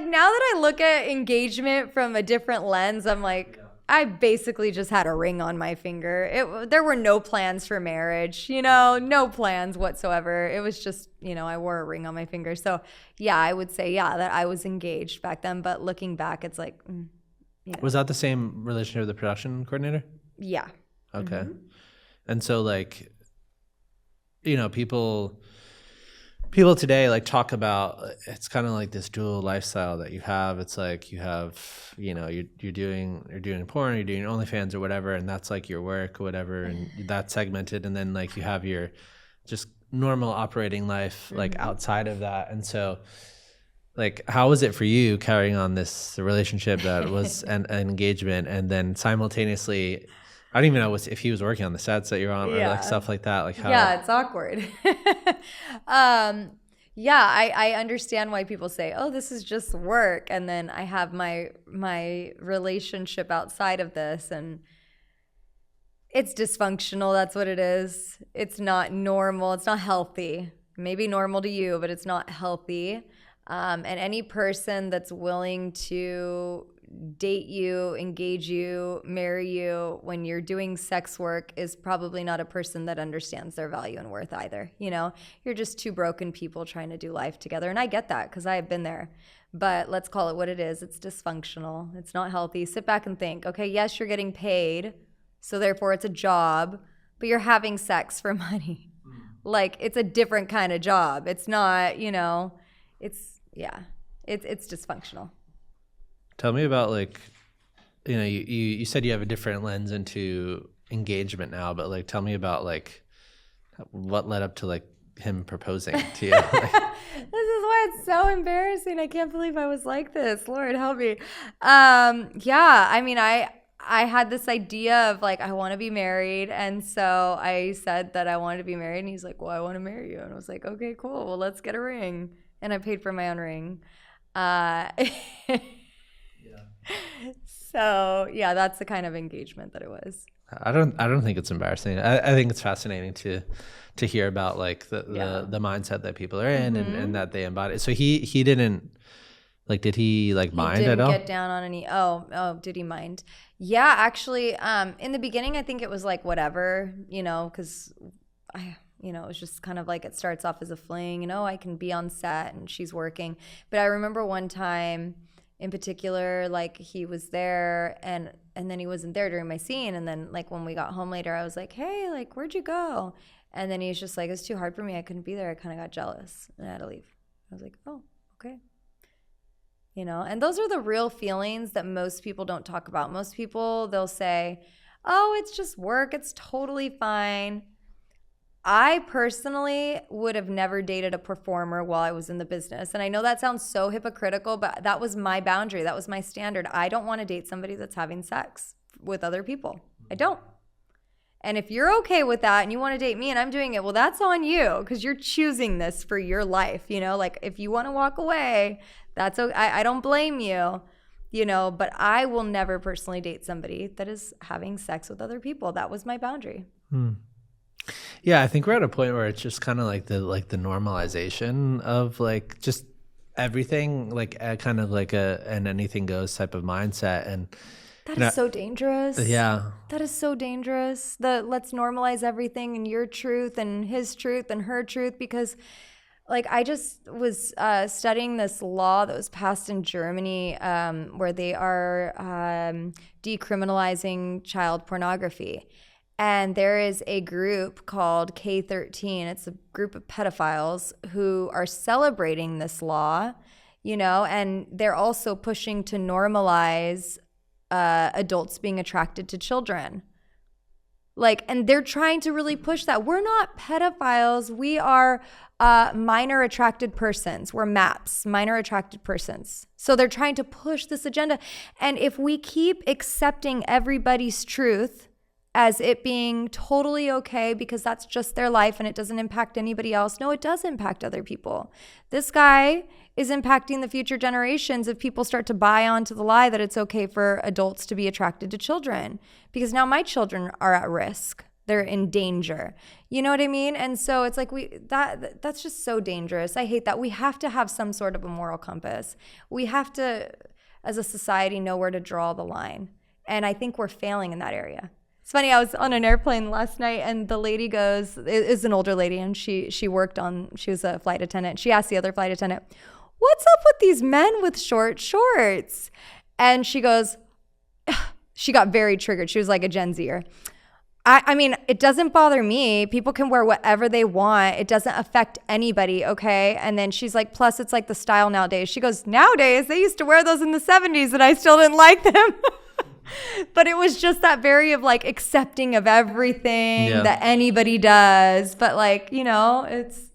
now that I look at engagement from a different lens, I'm like, I basically just had a ring on my finger. There were no plans for marriage, no plans whatsoever. It was just, I wore a ring on my finger. So yeah, I would say, that I was engaged back then. But looking back, it's like, Was that the same relationship with the production coordinator? Yeah. Okay. And so like, people, people today like talk about, it's kind of like this dual lifestyle that you have. It's like you have, you're doing porn, you're doing OnlyFans or whatever, and that's like your work or whatever, and that's segmented, and then like you have your just normal operating life like outside of that. And so like, how was it for you carrying on this relationship that was an engagement, and then simultaneously, I don't even know if he was working on the sets that you're on, or like stuff like that. Like how? Yeah, it's awkward. I understand why people say, "Oh, this is just work," and then I have my relationship outside of this, and it's dysfunctional. That's what it is. It's not normal. It's not healthy. Maybe normal to you, but it's not healthy. And any person that's willing to date you, engage you, marry you when you're doing sex work is probably not a person that understands their value and worth either. You're just two broken people trying to do life together. And I get that because I have been there. But let's call it what it is. It's dysfunctional. It's not healthy. Sit back and think, okay, yes, you're getting paid, so therefore it's a job, but you're having sex for money. Like, it's a different kind of job. It's not, it's dysfunctional. Tell me about like, you said you have a different lens into engagement now, but like, tell me about like what led up to like him proposing to you. Like, this is why it's so embarrassing. I can't believe I was like this. Lord help me. I had this idea of like, I want to be married. And so I said that I wanted to be married. And he's like, well, I want to marry you. And I was like, okay, cool. Well, let's get a ring. And I paid for my own ring. So yeah, that's the kind of engagement that it was. I don't think it's embarrassing. I think it's fascinating to hear about like the mindset that people are in and that they embody. So he didn't like, did he like mind at all? He didn't get down on any. Oh, did he mind? Yeah, actually, in the beginning, I think it was like whatever, because it was just kind of like, it starts off as a fling, I can be on set and she's working. But I remember one time in particular, like he was there and then he wasn't there during my scene. And then like when we got home later, I was like, hey, like, where'd you go? And then he's just like, it's too hard for me. I couldn't be there. I kind of got jealous and I had to leave. I was like, oh, okay. And those are the real feelings that most people don't talk about. Most people, they'll say, oh, it's just work. It's totally fine. I personally would have never dated a performer while I was in the business. And I know that sounds so hypocritical, but that was my boundary. That was my standard. I don't want to date somebody that's having sex with other people. I don't. And if you're okay with that and you want to date me and I'm doing it, well, that's on you because you're choosing this for your life. Like if you want to walk away, that's okay. I don't blame you, but I will never personally date somebody that is having sex with other people. That was my boundary. Yeah, I think we're at a point where it's just kind of like the normalization of like just everything, like kind of like an anything goes type of mindset. And that is so dangerous. Yeah. That is so dangerous. Let's normalize everything and your truth and his truth and her truth, because like I just was studying this law that was passed in Germany where they are decriminalizing child pornography. And there is a group called K13. It's a group of pedophiles who are celebrating this law, and they're also pushing to normalize adults being attracted to children. And they're trying to really push that. We're not pedophiles. We are minor attracted persons. We're MAPs, minor attracted persons. So they're trying to push this agenda. And if we keep accepting everybody's truth as it being totally okay because that's just their life and it doesn't impact anybody else. No, it does impact other people. This guy is impacting the future generations if people start to buy onto the lie that it's okay for adults to be attracted to children, because now my children are at risk. They're in danger. You know what I mean? And so it's like that's just so dangerous. I hate that. We have to have some sort of a moral compass. We have to, as a society, know where to draw the line. And I think we're failing in that area. It's funny, I was on an airplane last night and the lady goes, it is an older lady and she was a flight attendant. She asked the other flight attendant, what's up with these men with short shorts? And she goes, she got very triggered. She was like a Gen Zer. I mean, it doesn't bother me. People can wear whatever they want. It doesn't affect anybody, okay? And then she's like, plus it's like the style nowadays. She goes, nowadays, they used to wear those in the 70s and I still didn't like them. But it was just that very of like accepting of everything that anybody does. But like, you know, it's.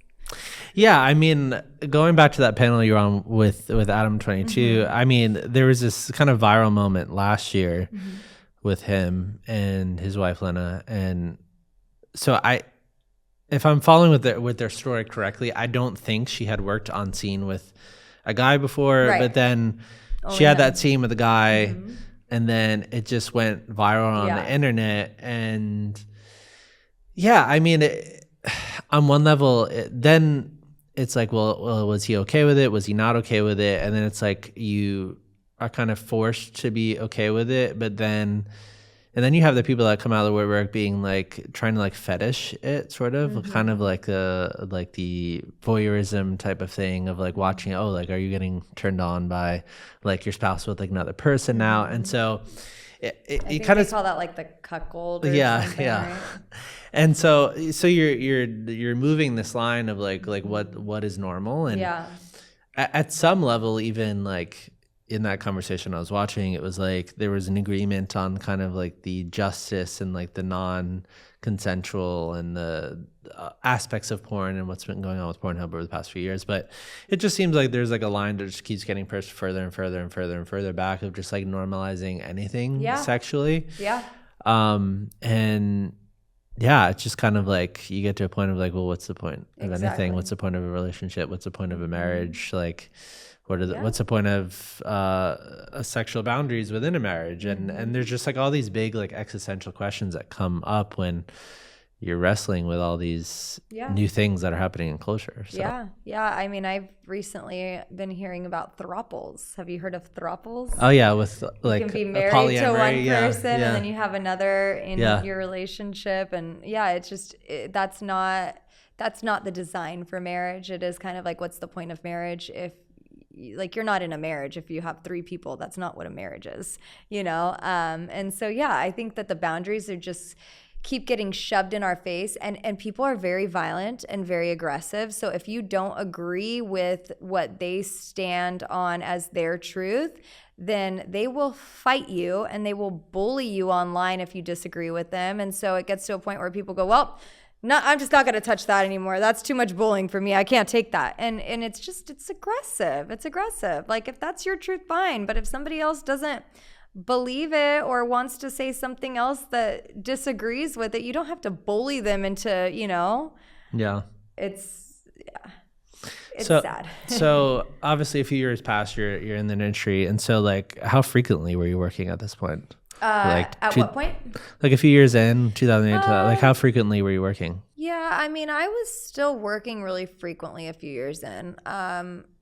Yeah, I mean, going back to that panel you were on with Adam 22, I mean, there was this kind of viral moment last year with him and his wife Lena, and so if I'm following with their story correctly, I don't think she had worked on scene with a guy before, but then she had that scene with a guy, and then it just went viral on the internet, and I mean, on one level, then it's like, well, was he okay with it? Was he not okay with it? And then it's like you are kind of forced to be okay with it, but then you have the people that come out of the woodwork being like trying to like fetish it, sort of kind of like the voyeurism type of thing of like watching, oh, like, are you getting turned on by like your spouse with like another person now? And so you kind of call that like the cuckold or something, right? And so you're moving this line of like what is normal, and at some level, even like in that conversation I was watching, it was like there was an agreement on kind of like the justice and like the non-consensual and the aspects of porn and what's been going on with Pornhub over the past few years. But it just seems like there's like a line that just keeps getting pushed further and further and further and further back of just like normalizing anything sexually. And it's just kind of like you get to a point of like, well, what's the point of anything? What's the point of a relationship? What's the point of a marriage? Like, what's the point of sexual boundaries within a marriage? And there's just like all these big like existential questions that come up when you're wrestling with all these new things that are happening in culture. So. I mean, I've recently been hearing about throuples. Have you heard of throuples? Oh yeah, with like you can be married to one person and then you have another in your relationship, and it's just that's not the design for marriage. It is kind of like, what's the point of marriage if like you're not in a marriage if you have three people? That's not what a marriage is, you know? And so, I think that the boundaries are just keep getting shoved in our face, and people are very violent and very aggressive. So if you don't agree with what they stand on as their truth, then they will fight you and they will bully you online if you disagree with them. And so it gets to a point where people go, well, no, I'm just not going to touch that anymore. That's too much bullying for me. I can't take that. And it's aggressive. It's aggressive. Like, if that's your truth, fine. But if somebody else doesn't believe it or wants to say something else that disagrees with it, you don't have to bully them into, you know. It's sad. So obviously a few years past, you're in the industry. And so like, how frequently were you working at this point? What point? Like a few years in, 2008, like how frequently were you working? Yeah, I mean, I was still working really frequently a few years in,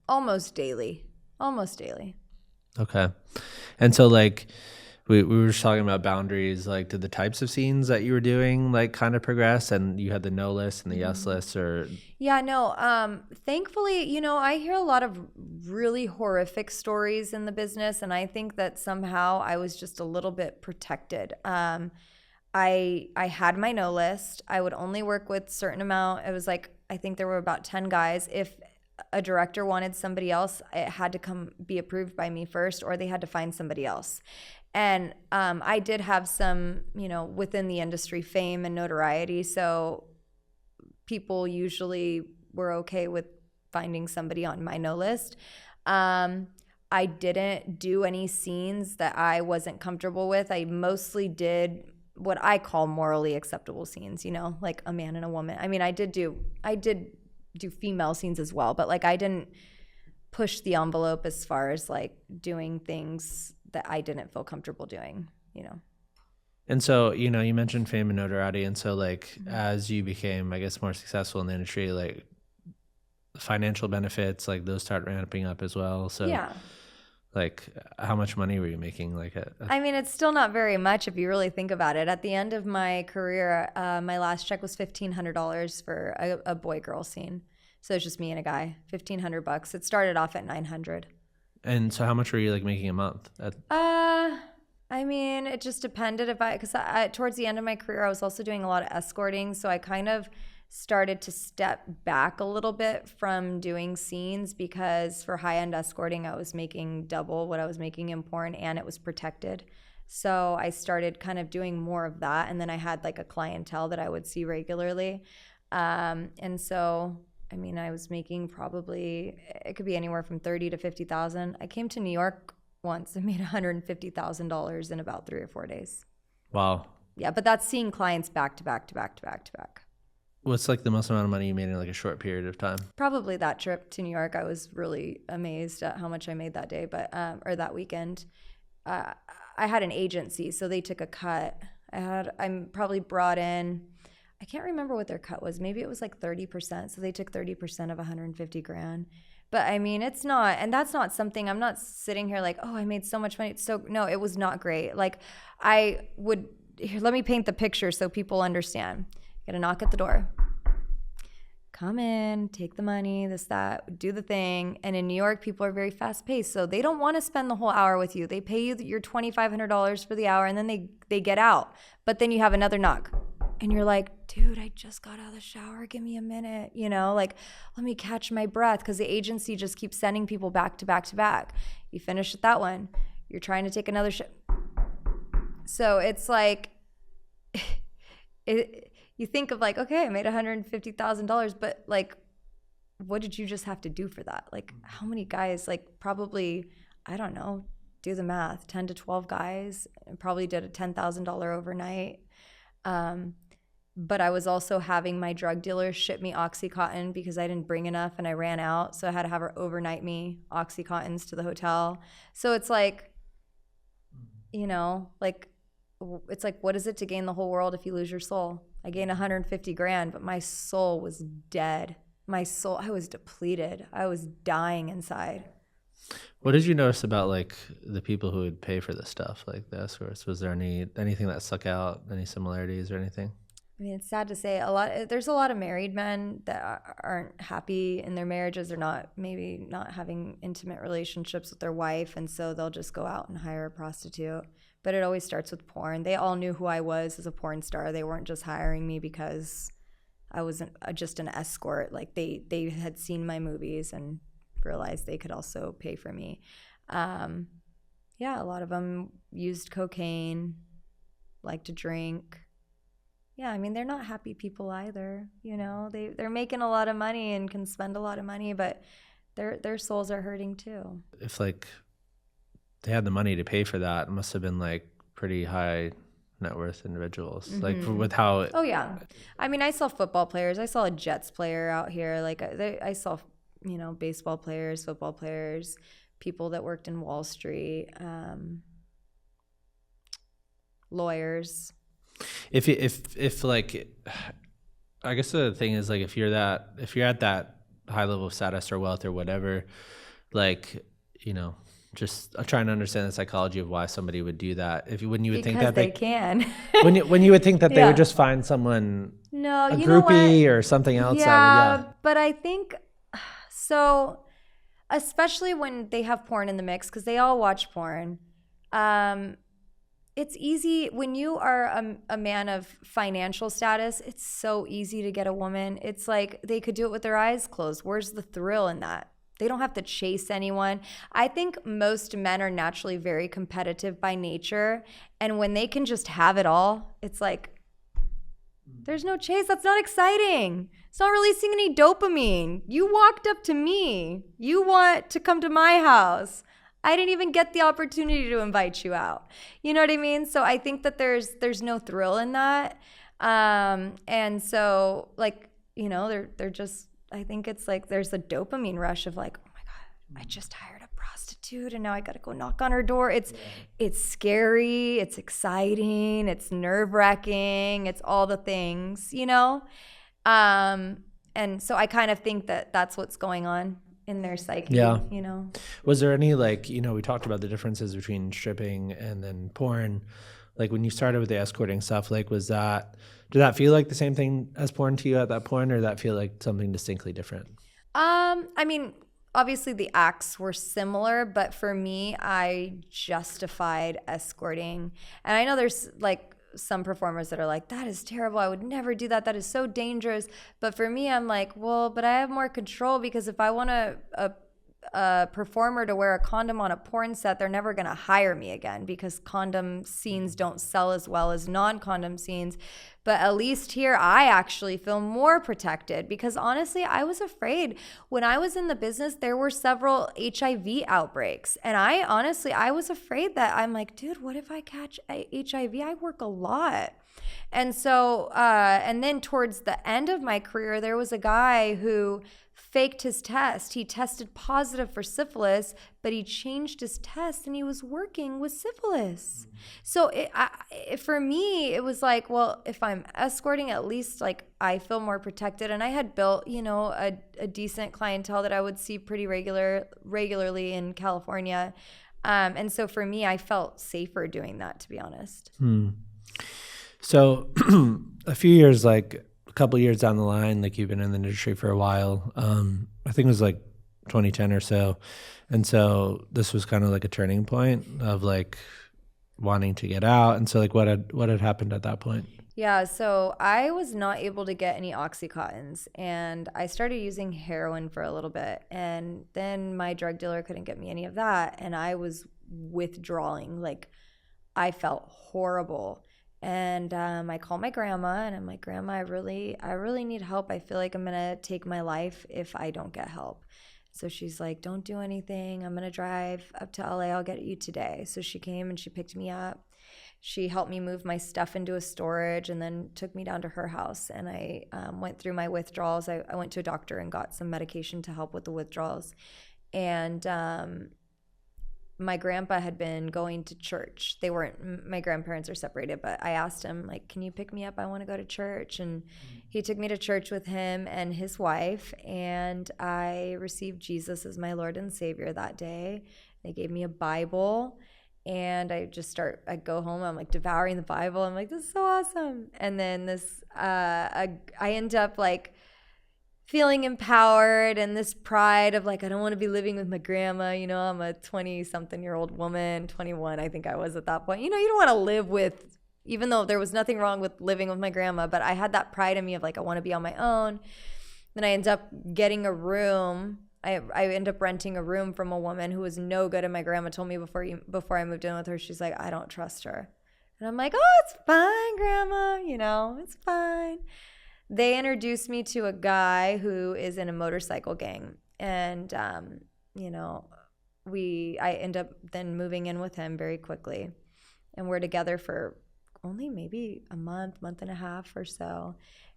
almost daily. Okay. And so like we were just talking about boundaries, like did the types of scenes that you were doing like kind of progress, and you had the no list and the yes list, or? Thankfully, you know, I hear a lot of really horrific stories in the business, and I think that somehow I was just a little bit protected. I had my no list. I would only work with certain amount. It was like, I think there were about 10 guys. If a director wanted somebody else, it had to be approved by me first, or they had to find somebody else. And I did have some, you know, within the industry fame and notoriety. So people usually were okay with finding somebody on my no list. I didn't do any scenes that I wasn't comfortable with. I mostly did what I call morally acceptable scenes, you know, like a man and a woman. I mean, I did do female scenes as well, but like I didn't push the envelope as far as like doing things that I didn't feel comfortable doing, you know. And so, you know, you mentioned fame and notoriety, and so like as you became, I guess, more successful in the industry, like financial benefits, like those start ramping up as well. So like how much money were you making? Like I mean, it's still not very much if you really think about it. At the end of my career, my last check was $1,500 for a boy-girl scene. So it's just me and a guy, $1,500. It started off at $900. And so how much were you like making a month? I I mean, it just depended because towards the end of my career, I was also doing a lot of escorting. So I kind of started to step back a little bit from doing scenes because for high-end escorting, I was making double what I was making in porn and it was protected. So I started kind of doing more of that. And then I had like a clientele that I would see regularly. And so, I mean, I was making probably, it could be anywhere from 30 to 50,000. I came to New York once and made $150,000 in about 3 or 4 days. Wow. Yeah, but that's seeing clients back to back to back to back to back. What's like the most amount of money you made in like a short period of time? Probably that trip to New York. I was really amazed at how much I made that day, but or that weekend. I had an agency, so they took a cut. I'm probably brought in, I can't remember what their cut was. Maybe it was like 30%. So they took 30% of 150 grand. But I mean, it's not, and that's not something, I'm not sitting here like, oh, I made so much money. So no, it was not great. Like here, let me paint the picture so people understand. Get a knock at the door. Come in, take the money, this, that, do the thing. And in New York, people are very fast paced. So they don't want to spend the whole hour with you. They pay you your $2,500 for the hour and then they get out. But then you have another knock. And you're like, dude, I just got out of the shower. Give me a minute. You know, like, let me catch my breath because the agency just keeps sending people back to back to back. You finish with that one. You're trying to take another shit. So it's like, you think of like, okay, I made $150,000, but like, what did you just have to do for that? Like, how many guys, like probably, I don't know, do the math, 10 to 12 guys, and probably did a $10,000 overnight. But I was also having my drug dealer ship me Oxycontin because I didn't bring enough and I ran out. So I had to have her overnight me Oxycontins to the hotel. So it's like, you know, like, it's like, what is it to gain the whole world if you lose your soul? I gained 150 grand, but my soul was dead. My soul, I was depleted. I was dying inside. What did you notice about like the people who would pay for this stuff, like the escorts? Was there anything that stuck out, any similarities or anything? I mean, it's sad to say there's a lot of married men that aren't happy in their marriages. They're maybe not having intimate relationships with their wife. And so they'll just go out and hire a prostitute. But it always starts with porn. They all knew who I was as a porn star. They weren't just hiring me because I wasn't just an escort. Like they had seen my movies and realized they could also pay for me. Yeah, a lot of them used cocaine, like to drink. Yeah, I mean, they're not happy people either. You know, they're making a lot of money and can spend a lot of money, but their souls are hurting too. If like they had the money to pay for that, it must have been like pretty high net worth individuals. Mm-hmm. Like with how. Oh yeah, I mean, I saw football players. I saw a Jets player out here. Like I saw, you know, baseball players, football players, people that worked in Wall Street, lawyers. If like, I guess the thing is like if you're at that high level of status or wealth or whatever, like, you know, just trying to understand the psychology of why somebody would do that. When you would think that they can. when you would think that they would just find someone, a groupie or something else. Yeah, but I think so. Especially when they have porn in the mix, because they all watch porn. It's easy when you are a man of financial status. It's so easy to get a woman. It's like they could do it with their eyes closed. Where's the thrill in that? They don't have to chase anyone. I think most men are naturally very competitive by nature. And when they can just have it all, it's like, there's no chase. That's not exciting. It's not releasing any dopamine. You walked up to me. You want to come to my house. I didn't even get the opportunity to invite you out. You know what I mean? So I think that there's no thrill in that. And so like, you know, they're just, I think it's like there's a dopamine rush of like, oh my God, I just hired a prostitute and now I got to go knock on her door. It's scary. It's exciting. It's nerve-wracking. It's all the things, you know? And so I kind of think that that's what's going on in their psyche, you know? Was there any like, you know, we talked about the differences between stripping and then porn. Like when you started with the escorting stuff, like did that feel like the same thing as porn to you at that point, or did that feel like something distinctly different? I mean, obviously the acts were similar, but for me, I justified escorting. And I know there's like some performers that are like, that is terrible. I would never do that. That is so dangerous. But for me, I'm like, well, but I have more control, because if I want a performer to wear a condom on a porn set, they're never going to hire me again, because condom scenes don't sell as well as non-condom scenes. But at least here, I actually feel more protected, because honestly, I was afraid. When I was in the business, there were several HIV outbreaks. And I was afraid that I'm like, dude, what if I catch HIV? I work a lot. And so, and then towards the end of my career, there was a guy who faked his test. He tested positive for syphilis, but he changed his test and he was working with syphilis. So for me, it was like, well, if I'm escorting, at least like I feel more protected. And I had built, a decent clientele that I would see pretty regularly in California. And so for me, I felt safer doing that, to be honest. So a couple years down the line, like you've been in the industry for a while. I think it was like 2010 or so. And so this was kind of like a turning point of like wanting to get out. And so like what had happened at that point? Yeah, so I was not able to get any Oxycontins, and I started using heroin for a little bit, and then my drug dealer couldn't get me any of that, and I was withdrawing. Like, I felt horrible. And I called my grandma, and I'm like, Grandma, I really need help. I feel like I'm gonna take my life if I don't get help. So she's like, don't do anything. I'm gonna drive up to LA. I'll get you today. So she came and she picked me up. She helped me move my stuff into a storage, and then took me down to her house. And I went through my withdrawals. I went to a doctor and got some medication to help with the withdrawals. And my grandpa had been going to church. My grandparents are separated, but I asked him, like, can you pick me up? I want to go to church. And he took me to church with him and his wife, and I received Jesus as my Lord and Savior that day. They gave me a Bible, and I go home, I'm like devouring the Bible. I'm like, this is so awesome. And then I end up like feeling empowered, and this pride of like, I don't want to be living with my grandma. I'm a 20-something-year-old woman, 21, I think I was at that point. You don't want to live with, even though there was nothing wrong with living with my grandma, but I had that pride in me of like, I want to be on my own. Then I end up getting a room. I end up renting a room from a woman who was no good, and my grandma told me before I moved in with her, she's like, I don't trust her. And I'm like, oh, it's fine, Grandma, it's fine. They introduced me to a guy who is in a motorcycle gang, and I end up then moving in with him very quickly, and we're together for only maybe a month and a half or so,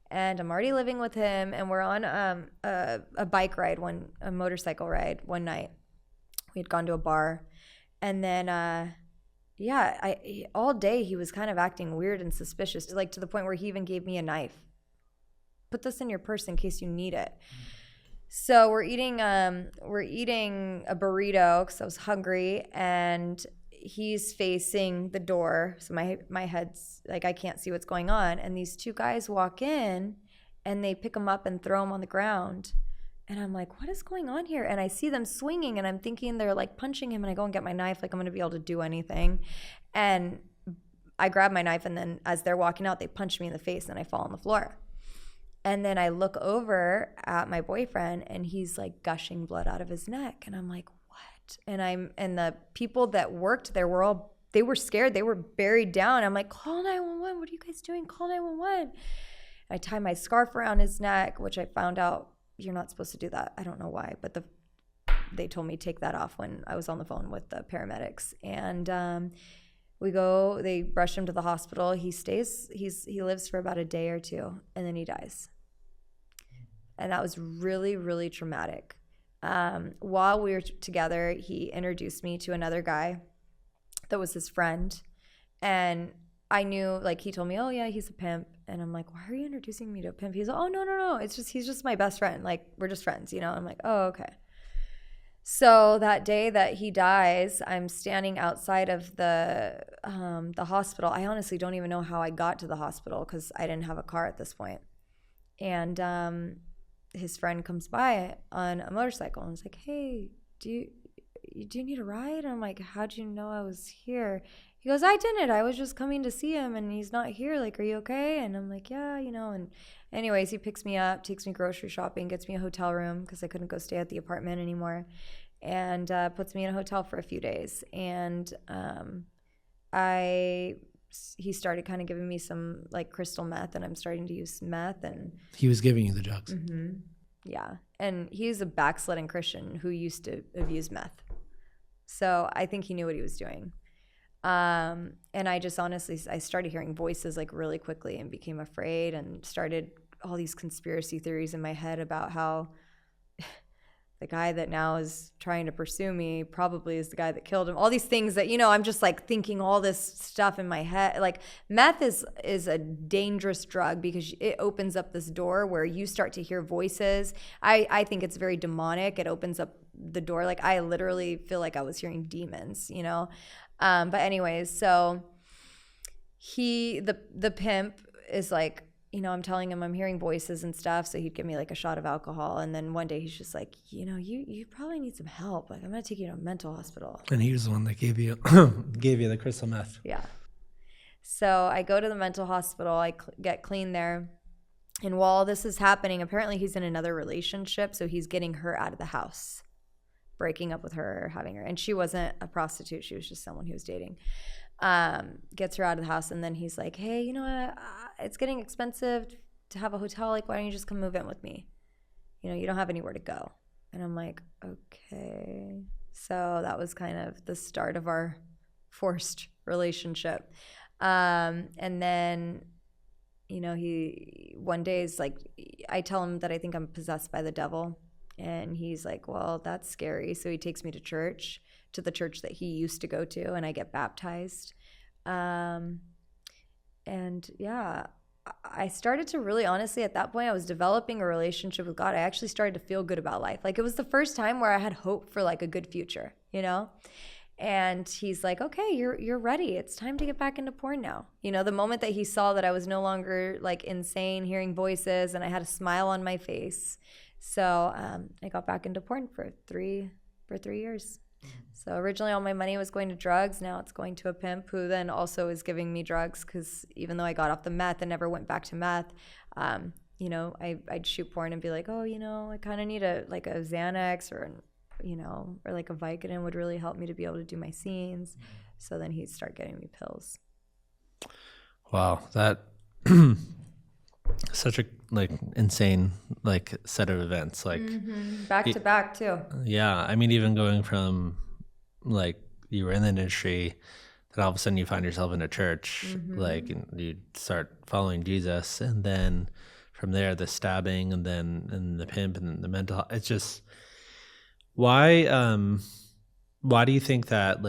and I'm already living with him, and we're on a bike ride, a motorcycle ride one night. We had gone to a bar, and then all day he was kind of acting weird and suspicious, like to the point where he even gave me a knife. Put this in your purse in case you need it. So we're eating a burrito because I was hungry, and he's facing the door. So my head's like, I can't see what's going on. And these two guys walk in, and they pick him up and throw him on the ground. And I'm like, what is going on here? And I see them swinging, and I'm thinking they're like punching him, and I go and get my knife, like I'm going to be able to do anything. And I grab my knife, and then as they're walking out, they punch me in the face, and I fall on the floor. And then I look over at my boyfriend, and he's like gushing blood out of his neck. And I'm like, what? And the people that worked there they were scared. They were buried down. I'm like, call 911. What are you guys doing? Call 911. I tie my scarf around his neck, which I found out you're not supposed to do that. I don't know why, but they told me take that off when I was on the phone with the paramedics. And they rush him to the hospital. He lives for about a day or two, and then he dies. And that was really, really traumatic. While we were together, he introduced me to another guy that was his friend. And I knew, like, he told me, oh, yeah, he's a pimp. And I'm like, why are you introducing me to a pimp? He's like, oh, no. He's just my best friend. Like, we're just friends, I'm like, oh, okay. So that day that he dies, I'm standing outside of the hospital. I honestly don't even know how I got to the hospital because I didn't have a car at this point. And his friend comes by on a motorcycle and was like, hey, do you need a ride? And I'm like, how'd you know I was here? He goes, I didn't. I was just coming to see him and he's not here. Like, are you okay? And I'm like, yeah, and anyways, he picks me up, takes me grocery shopping, gets me a hotel room because I couldn't go stay at the apartment anymore, and puts me in a hotel for a few days. And he started kind of giving me some like crystal meth, and I'm starting to use meth. And he was giving you the drugs. Mm-hmm. Yeah. And he's a backsliding Christian who used to abuse meth. So I think he knew what he was doing. And I just honestly, I started hearing voices like really quickly and became afraid and started all these conspiracy theories in my head about how the guy that now is trying to pursue me probably is the guy that killed him. All these things that, I'm just like thinking all this stuff in my head. Like meth is a dangerous drug because it opens up this door where you start to hear voices. I think it's very demonic. It opens up the door. Like I literally feel like I was hearing demons, But anyways, so the pimp is like, I'm telling him I'm hearing voices and stuff. So he'd give me like a shot of alcohol. And then one day he's just like, you probably need some help. Like I'm going to take you to a mental hospital. And he was the one that gave you the crystal meth. Yeah. So I go to the mental hospital. I get clean there. And while this is happening, apparently he's in another relationship. So he's getting her out of the house, breaking up with her, having her. And she wasn't a prostitute. She was just someone he was dating. Gets her out of the house, and then he's like, hey, it's getting expensive to have a hotel. Like, why don't you just come move in with me? You don't have anywhere to go. And I'm like, okay. So that was kind of the start of our forced relationship. And then, he one day is like, I tell him that I think I'm possessed by the devil. And he's like, well, that's scary. So he takes me to church, to the church that he used to go to, and I get baptized. And yeah, I started to really, honestly, at that point, I was developing a relationship with God. I actually started to feel good about life. Like it was the first time where I had hope for like a good future, And he's like, okay, you're ready. It's time to get back into porn now. The moment that he saw that I was no longer like insane, hearing voices, and I had a smile on my face. So I got back into porn for 3 years. So originally all my money was going to drugs. Now it's going to a pimp who then also is giving me drugs because even though I got off the meth and never went back to meth, I'd shoot porn and be like, oh, I kind of need a Xanax or like a Vicodin would really help me to be able to do my scenes. So then he'd start getting me pills. Wow, that such a insane set of events back to back too. Yeah, I mean, even going from you were in the industry, then all of a sudden you find yourself in a church, and you start following Jesus, and then from there the stabbing, and the pimp, and the mental. It's just why do you think that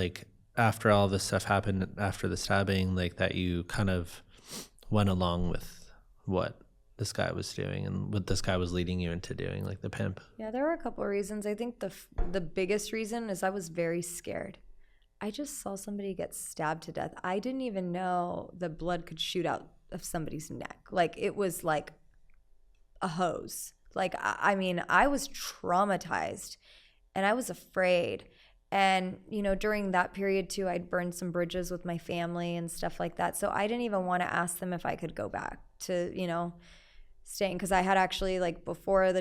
after all this stuff happened, after the stabbing, that you kind of went along with what this guy was doing and what this guy was leading you into doing, the pimp? Yeah, there were a couple of reasons. I think the biggest reason is I was very scared. I just saw somebody get stabbed to death. I didn't even know the blood could shoot out of somebody's neck. It was like a hose. I mean, I was traumatized and I was afraid. And, during that period too, I'd burned some bridges with my family and stuff like that. So I didn't even want to ask them if I could go back to, staying. Because I had actually before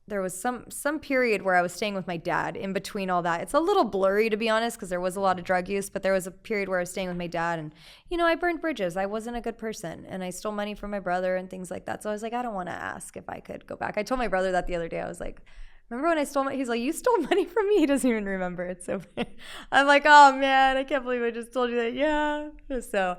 there was some period where I was staying with my dad in between all that. It's a little blurry, to be honest, because there was a lot of drug use, but there was a period where I was staying with my dad and, I burned bridges. I wasn't a good person and I stole money from my brother and things like that. So I was like, I don't want to ask if I could go back. I told my brother that the other day. I was like, remember when I stole money? He's like, you stole money from me? He doesn't even remember. It's so funny. I'm like, oh man, I can't believe I just told you that. Yeah. So,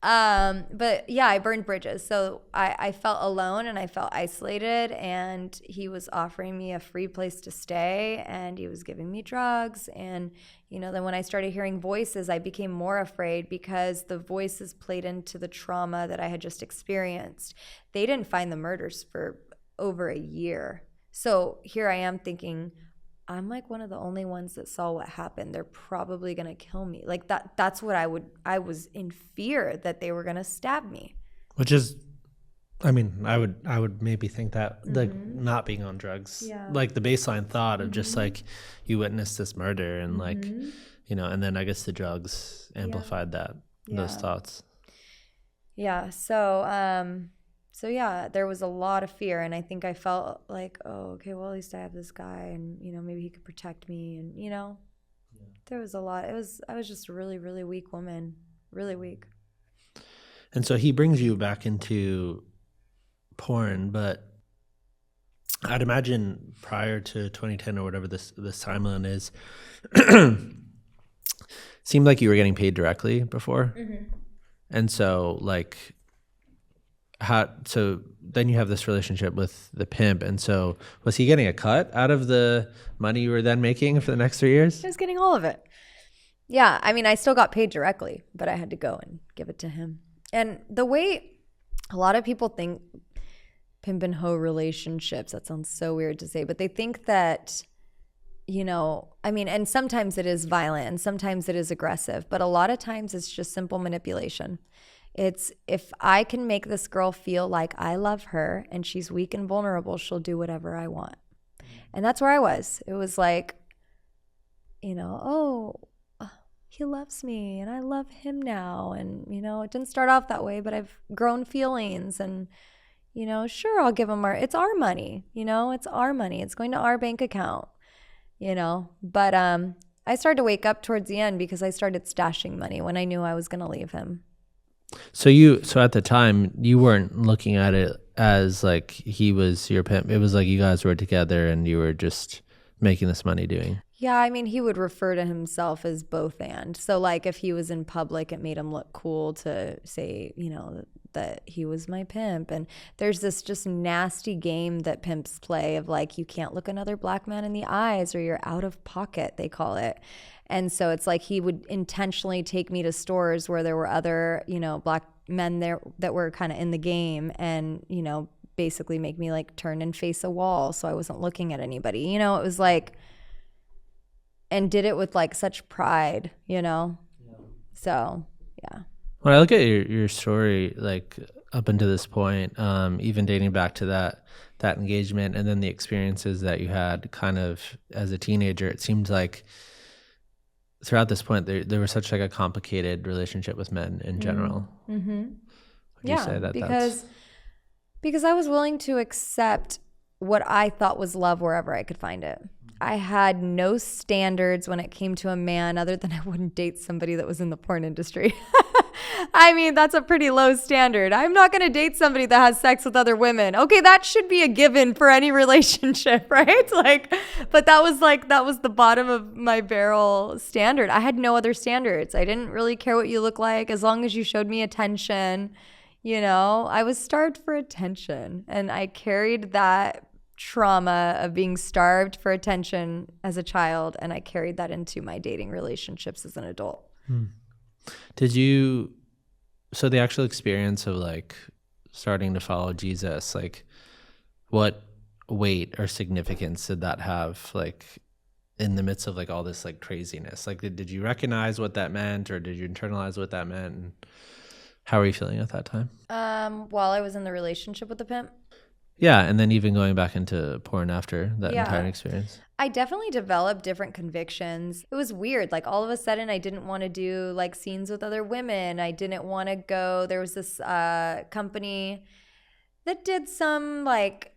but yeah, I burned bridges. So I felt alone and I felt isolated, and he was offering me a free place to stay and he was giving me drugs. And, then when I started hearing voices, I became more afraid because the voices played into the trauma that I had just experienced. They didn't find the murders for over a year. So here I am thinking, I'm one of the only ones that saw what happened. They're probably going to kill me. That's what I was in fear that they were going to stab me. Which is I mean, I would maybe think that like not being on drugs, like the baseline thought of just like you witnessed this murder and like, you know, and then I guess the drugs amplified those thoughts. Yeah. So yeah, there was a lot of fear, and I think I felt like, oh, okay, well, at least I have this guy, and you know, maybe he could protect me, and you know, there was a lot. I was just a really, really weak woman, really weak. And so he brings you back into porn, but I'd imagine prior to 2010 or whatever this timeline is, seemed like you were getting paid directly before. And so like so then you have this relationship with the pimp, and so was he getting a cut out of the money you were then making for the next 3 years? I was getting all of it. Yeah, I mean, I still got paid directly, but I had to go and give it to him. And the way a lot of people think pimp and hoe relationships, that sounds so weird to say, but they think that, you know, I mean, and sometimes it is violent and sometimes it is aggressive, but a lot of times it's just simple manipulation. It's, if I can make this girl feel like I love her and she's weak and vulnerable, she'll do whatever I want. And that's where I was. It was like, you know, oh, he loves me and I love him now. And, you know, it didn't start off that way, but I've grown feelings and, you know, sure, I'll give him it's our money, you know, it's our money. It's going to our bank account, you know. But I started to wake up towards the end because I started stashing money when I knew I was going to leave him. So at the time you weren't looking at it as like he was your pimp. It was like you guys were together and you were just making this money doing. Yeah, I mean, he would refer to himself as both and. So like if he was in public, it made him look cool to say, you know, that he was my pimp. And there's this just nasty game that pimps play of like, you can't look another black man in the eyes or you're out of pocket, they call it. And so it's like he would intentionally take me to stores where there were other, you know, black men there that were kind of in the game and, you know, basically make me like turn and face a wall so I wasn't looking at anybody. You know, it was like, and did it with like such pride, you know? Yeah. So, yeah. When I look at your story, like up until this point, even dating back to that engagement and then the experiences that you had kind of as a teenager, it seems like throughout this point, there was such like a complicated relationship with men in general. Mm-hmm. Would you say that because I was willing to accept what I thought was love wherever I could find it. I had no standards when it came to a man other than I wouldn't date somebody that was in the porn industry. I mean, that's a pretty low standard. I'm not going to date somebody that has sex with other women. Okay, that should be a given for any relationship, right? Like, but that was the bottom of my barrel standard. I had no other standards. I didn't really care what you look like as long as you showed me attention. You know, I was starved for attention, and I carried that trauma of being starved for attention as a child, and I carried that into my dating relationships as an adult. So the actual experience of like starting to follow Jesus, like what weight or significance did that have like in the midst of like all this like craziness? Like did you recognize what that meant, or did you internalize what that meant? And how were you feeling at that time? While I was in the relationship with the pimp? Yeah, and then even going back into porn after that entire experience. I definitely developed different convictions. It was weird. Like all of a sudden I didn't want to do like scenes with other women. I didn't want to go. There was this company that did some like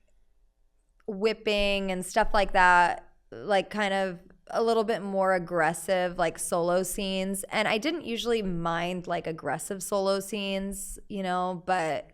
whipping and stuff like that, like kind of a little bit more aggressive, like solo scenes. And I didn't usually mind like aggressive solo scenes, you know, but...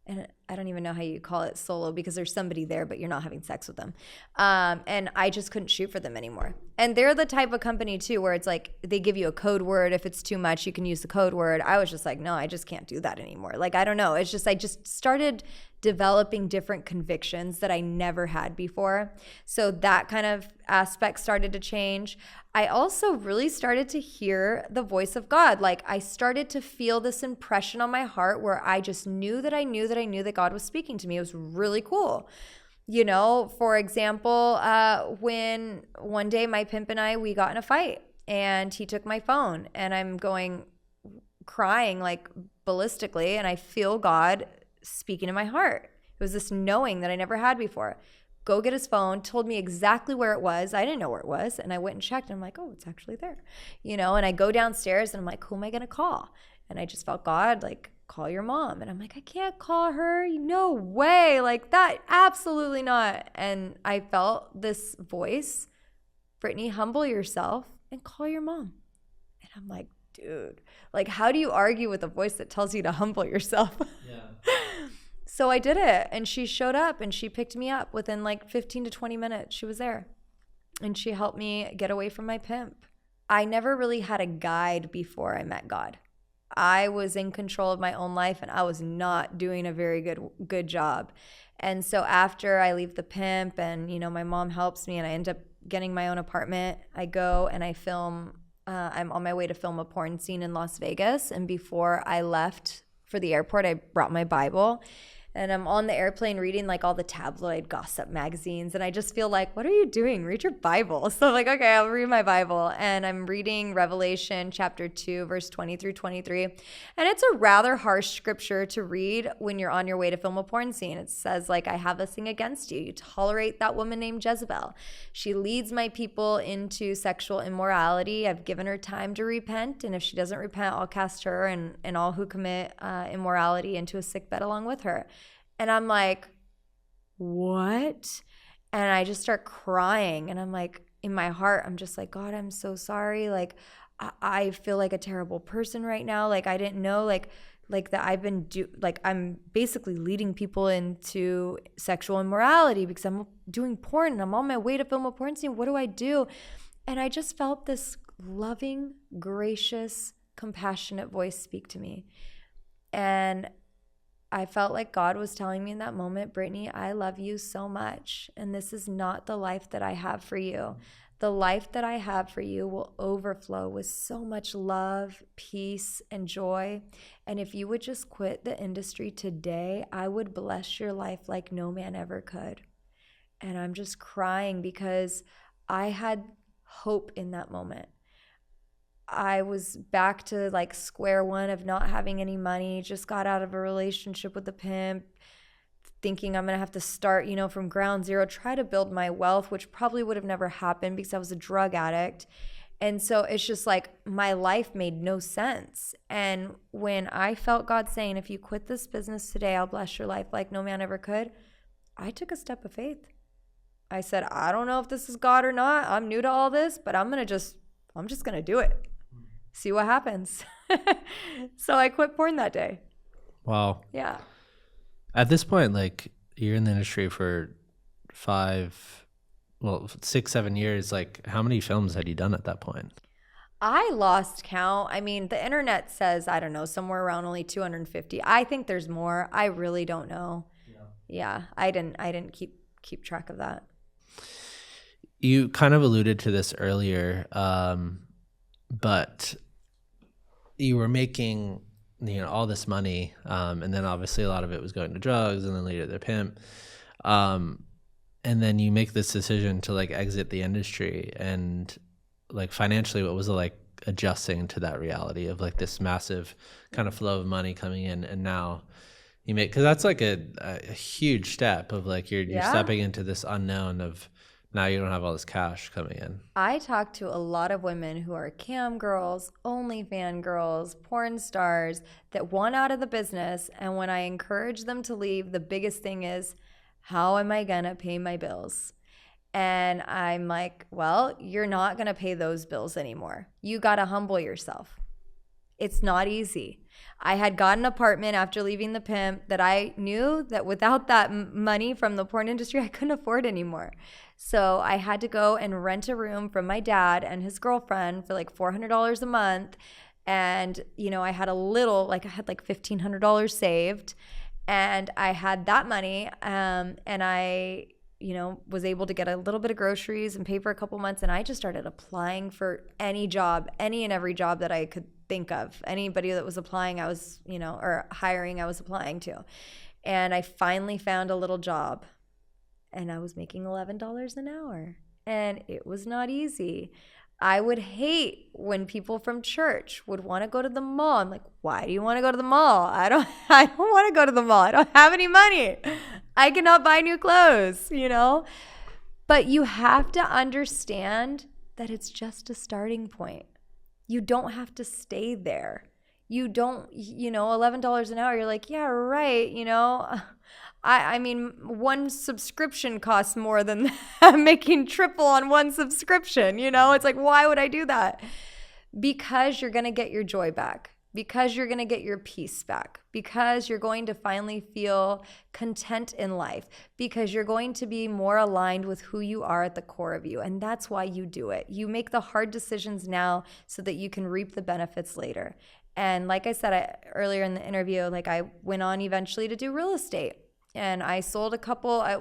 and I don't even know how you call it solo because there's somebody there, but you're not having sex with them. And I just couldn't shoot for them anymore. And they're the type of company too, where it's like, they give you a code word. If it's too much, you can use the code word. I was just like, no, I just can't do that anymore. Like, I don't know. It's just, I just started developing different convictions that I never had before. So that kind of aspect started to change. I also really started to hear the voice of God. Like I started to feel this impression on my heart where I just knew that I knew that God was speaking to me. It was really cool. You know, for example, when one day my pimp and we got in a fight and he took my phone and I'm crying like ballistically, and I feel God speaking to my heart. It was this knowing that I never had before. Go get his phone, told me exactly where it was. I didn't know where it was. And I went and checked, and I'm like, oh, it's actually there. And I go downstairs, and I'm like, who am I going to call? And I just felt God, like, call your mom. And I'm like, I can't call her. No way. Like that, absolutely not. And I felt this voice, Brittni, humble yourself and call your mom. And I'm like, dude, like, how do you argue with a voice that tells you to humble yourself? Yeah. So I did it, and she showed up, and she picked me up within like 15 to 20 minutes. She was there, and she helped me get away from my pimp. I never really had a guide before I met God. I was in control of my own life, and I was not doing a very good job. And so after I leave the pimp, and my mom helps me, and I end up getting my own apartment, I go and I film. I'm on my way to film a porn scene in Las Vegas, and before I left for the airport, I brought my Bible. And I'm on the airplane reading like all the tabloid gossip magazines. And I just feel like, what are you doing? Read your Bible. So I'm like, okay, I'll read my Bible. And I'm reading Revelation chapter 2, verse 20 through 23. And it's a rather harsh scripture to read when you're on your way to film a porn scene. It says, like, I have a thing against you. You tolerate that woman named Jezebel. She leads my people into sexual immorality. I've given her time to repent. And if she doesn't repent, I'll cast her and all who commit immorality into a sick bed along with her. And I'm like, what? And I just start crying. And I'm like, in my heart, I'm just like, God, I'm so sorry. Like, I feel like a terrible person right now. Like, I didn't know, like that I'm basically leading people into sexual immorality because I'm doing porn and I'm on my way to film a porn scene. What do I do? And I just felt this loving, gracious, compassionate voice speak to me. And I felt like God was telling me in that moment, Brittni, I love you so much, and this is not the life that I have for you. The life that I have for you will overflow with so much love, peace, and joy. And if you would just quit the industry today, I would bless your life like no man ever could. And I'm just crying because I had hope in that moment. I was back to like square one of not having any money, just got out of a relationship with a pimp, thinking I'm going to have to start, from ground zero, try to build my wealth, which probably would have never happened because I was a drug addict. And so it's just like my life made no sense. And when I felt God saying, if you quit this business today, I'll bless your life like no man ever could, I took a step of faith. I said, I don't know if this is God or not. I'm new to all this, but I'm just going to do it. See what happens. So I quit porn that day. Wow. Yeah. At this point, like, you're in the industry for 6, 7 years. Like, how many films had you done at that point? I lost count. I mean, the internet says, I don't know, somewhere around only 250. I think there's more. I really don't know. Yeah. I didn't keep track of that. You kind of alluded to this earlier, but you were making, all this money, and then obviously a lot of it was going to drugs, and then later the pimp, and then you make this decision to like exit the industry, and like financially, what was it like adjusting to that reality of like this massive kind of flow of money coming in, and now you make, because that's like a huge step of like you're stepping into this unknown of. Now you don't have all this cash coming in. I talk to a lot of women who are cam girls, OnlyFans girls, porn stars that want out of the business. And when I encourage them to leave, the biggest thing is, how am I going to pay my bills? And I'm like, well, you're not going to pay those bills anymore. You got to humble yourself. It's not easy. I had got an apartment after leaving the pimp that I knew that without that money from the porn industry, I couldn't afford anymore. So I had to go and rent a room from my dad and his girlfriend for like $400 a month. And, I had I had like $1,500 saved, and I had that money. And I, was able to get a little bit of groceries and pay for a couple months. And I just started applying for any job, any and every job that I could think of. Anybody that was applying, I was, or hiring, I was applying to. And I finally found a little job, and I was making $11 an hour, and it was not easy. I would hate when people from church would want to go to the mall. I'm like, why do you want to go to the mall? I don't want to go to the mall. I don't have any money. I cannot buy new clothes, you know? But you have to understand that it's just a starting point. You don't have to stay there. You don't, $11 an hour, you're like, yeah, right, I mean, one subscription costs more than making triple on one subscription, It's like, why would I do that? Because you're going to get your joy back, because you're going to get your peace back, because you're going to finally feel content in life, because you're going to be more aligned with who you are at the core of you. And that's why you do it. You make the hard decisions now so that you can reap the benefits later. And like I said earlier in the interview, like I went on eventually to do real estate. And I sold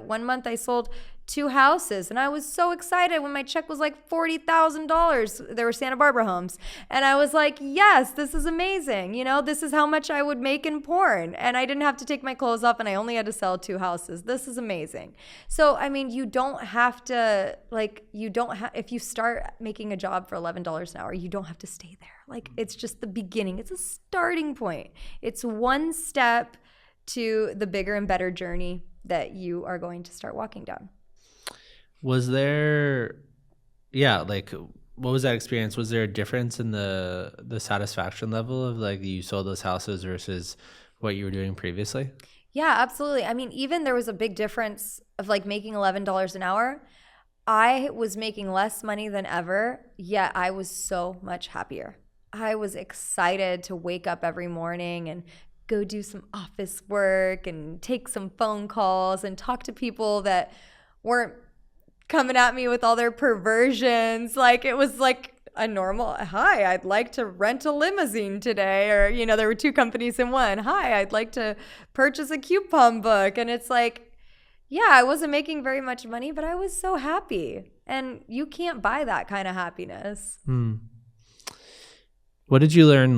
one month I sold 2 houses. And I was so excited when my check was like $40,000. They were Santa Barbara homes. And I was like, yes, this is amazing. This is how much I would make in porn. And I didn't have to take my clothes off and I only had to sell 2 houses. This is amazing. So, I mean, you don't have to, if you start making a job for $11 an hour, you don't have to stay there. Like, it's just the beginning. It's a starting point. It's one step to the bigger and better journey that you are going to start walking down. Was there, what was that experience? Was there a difference in the satisfaction level of like you sold those houses versus what you were doing previously? Yeah, absolutely. I mean, even there was a big difference of like making $11 an hour. I was making less money than ever, yet I was so much happier. I was excited to wake up every morning and go do some office work and take some phone calls and talk to people that weren't coming at me with all their perversions. Like, it was like a normal, hi, I'd like to rent a limousine today. Or, there were 2 companies in one. Hi, I'd like to purchase a coupon book. And it's like, yeah, I wasn't making very much money, but I was so happy. And you can't buy that kind of happiness. What did you learn?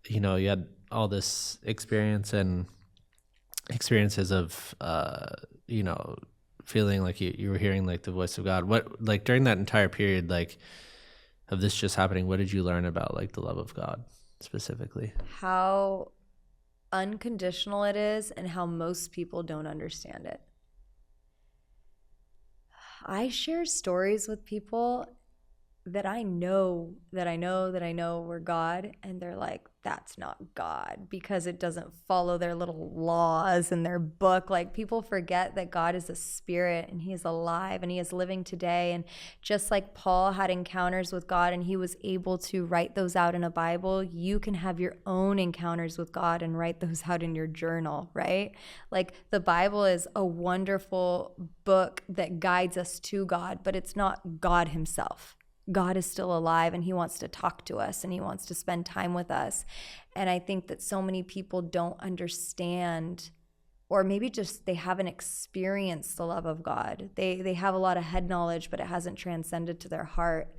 You had all this experiences of, feeling like you were hearing like the voice of God. What, like during that entire period, like of this just happening, what did you learn about like the love of God specifically? How unconditional it is and how most people don't understand it. I share stories with people that I know were God, and they're like, that's not God, because it doesn't follow their little laws in their book. Like, people forget that God is a spirit and he is alive and he is living today. And just like Paul had encounters with God and he was able to write those out in a Bible, you can have your own encounters with God and write those out in your journal, right? Like, the Bible is a wonderful book that guides us to God, but it's not God himself. God is still alive and he wants to talk to us and he wants to spend time with us. And I think that so many people don't understand, or maybe just they haven't experienced the love of God. They have a lot of head knowledge, but it hasn't transcended to their heart.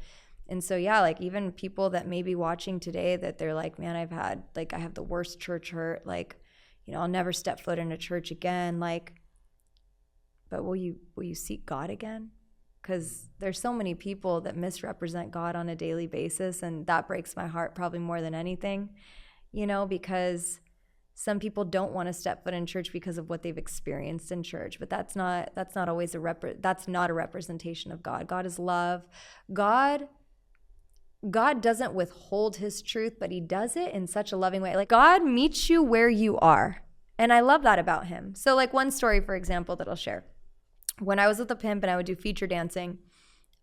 And so, yeah, like even people that may be watching today that they're like, man, I have the worst church hurt. Like, I'll never step foot in a church again. Like, but will you seek God again? Because there's so many people that misrepresent God on a daily basis, and that breaks my heart probably more than anything, because some people don't want to step foot in church because of what they've experienced in church, but that's not always that's not a representation of God. God is love. God doesn't withhold his truth, but he does it in such a loving way. Like, God meets you where you are, and I love that about him. So like one story, for example, that I'll share. When I was with the pimp and I would do feature dancing,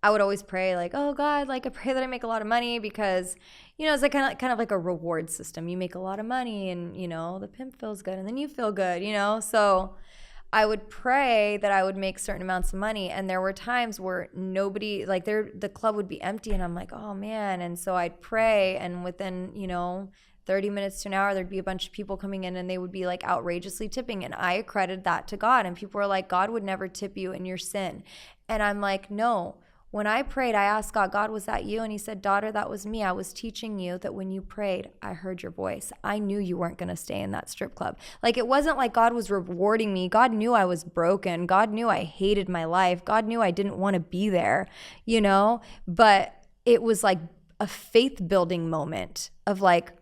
I would always pray like, oh God, like I pray that I make a lot of money, because, it's like kind of like a reward system. You make a lot of money and, the pimp feels good and then you feel good, So I would pray that I would make certain amounts of money. And there were times where nobody, the club would be empty and I'm like, oh man. And so I'd pray, and within, 30 minutes to an hour, there'd be a bunch of people coming in and they would be like outrageously tipping. And I accredited that to God. And people were like, God would never tip you in your sin. And I'm like, no. When I prayed, I asked God, was that you? And he said, daughter, that was me. I was teaching you that when you prayed, I heard your voice. I knew you weren't going to stay in that strip club. Like, it wasn't like God was rewarding me. God knew I was broken. God knew I hated my life. God knew I didn't want to be there, But it was like a faith building moment of like,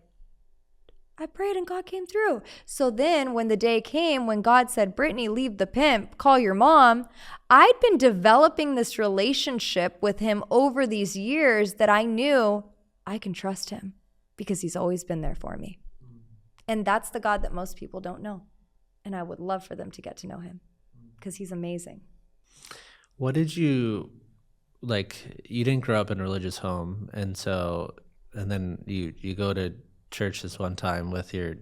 I prayed and God came through. So then when the day came when God said, Brittni, leave the pimp, call your mom, I'd been developing this relationship with him over these years that I knew I can trust him because he's always been there for me. And that's the God that most people don't know. And I would love for them to get to know him because he's amazing. What did you, like, you didn't grow up in a religious home. And then you go to church this one time with your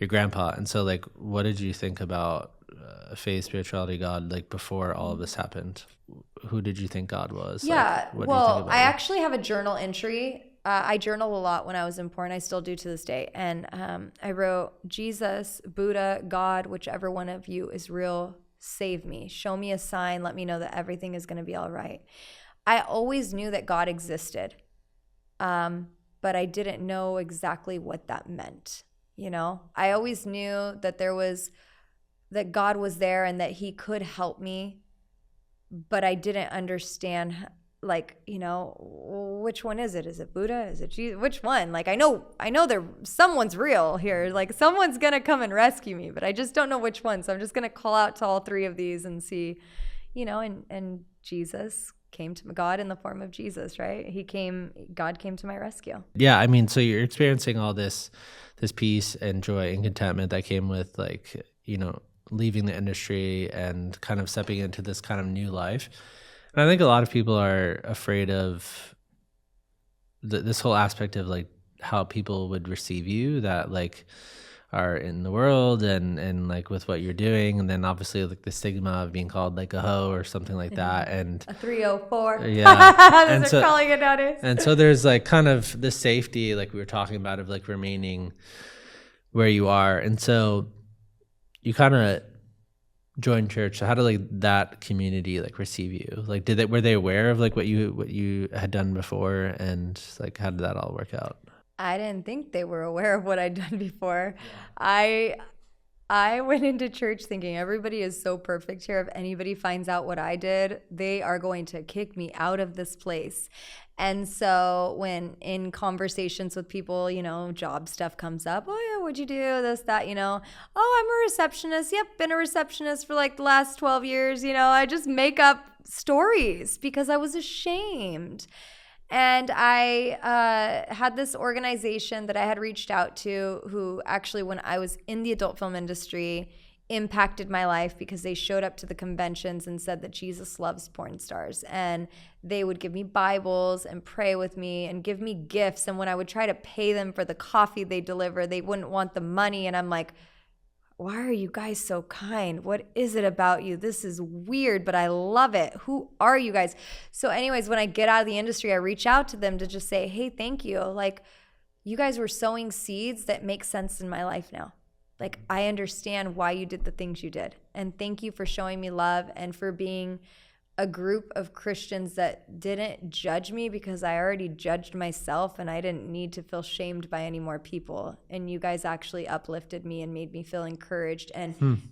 grandpa. And so, like, what did you think about faith, spirituality, God, like, before all of this happened? Who did you think God was? Yeah. Like, Well, I actually have a journal entry. I journal a lot when I was in porn. I still do to this day. And I wrote, Jesus, Buddha, God, whichever one of you is real, save me. Show me a sign. Let me know that everything is going to be all right. I always knew that God existed, but I didn't know exactly what that meant. You know, I always knew that that God was there and that he could help me, but I didn't understand, like, you know, which one is it? Is it Buddha? Is it Jesus? Which one? Like, I know someone's real here. Like, someone's going to come and rescue me, but I just don't know which one. So I'm just going to call out to all three of these and see, you know, and Jesus came to God in the form of Jesus, right? God came to my rescue. Yeah, I mean, so you're experiencing all this peace and joy and contentment that came with, like, you know, leaving the industry and kind of stepping into this kind of new life. And I think a lot of people are afraid of this whole aspect of, like, how people would receive you that, like, are in the world and like with what you're doing, and then obviously like the stigma of being called like a hoe or something like that, and a 304. Yeah. And so, calling it nowadays. And so there's like kind of the safety, like we were talking about, of like remaining where you are. And so you kind of joined church. So how did like that community like receive you? Like, were they aware of like what you had done before, and like how did that all work out? I didn't think they were aware of what I'd done before. Yeah. I went into church thinking everybody is so perfect here. If anybody finds out what I did, they are going to kick me out of this place. And so when in conversations with people, you know, job stuff comes up. Oh yeah, what'd you do? This, that, you know. Oh, I'm a receptionist. Yep, been a receptionist for like the last 12 years. You know, I just make up stories because I was ashamed. And I had this organization that I had reached out to, who actually, when I was in the adult film industry, impacted my life because they showed up to the conventions and said that Jesus loves porn stars. And they would give me Bibles and pray with me and give me gifts. And when I would try to pay them for the coffee they deliver, they wouldn't want the money. And I'm like, why are you guys so kind? What is it about you? This is weird, but I love it. Who are you guys? So anyways, when I get out of the industry, I reach out to them to just say, hey, thank you. Like, you guys were sowing seeds that make sense in my life now. Like, I understand why you did the things you did. And thank you for showing me love and for being a group of Christians that didn't judge me because I already judged myself and I didn't need to feel shamed by any more people. And you guys actually uplifted me and made me feel encouraged and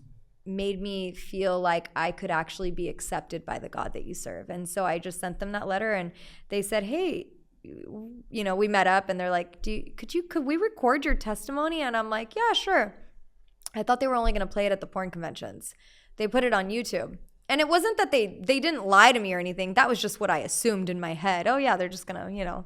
made me feel like I could actually be accepted by the God that you serve. And so I just sent them that letter, and they said, hey, you know, we met up, and they're like, could we record your testimony? And I'm like, yeah, sure. I thought they were only going to play it at the porn conventions. They put it on YouTube. And it wasn't that they didn't lie to me or anything. That was just what I assumed in my head. Oh yeah, they're just gonna, you know.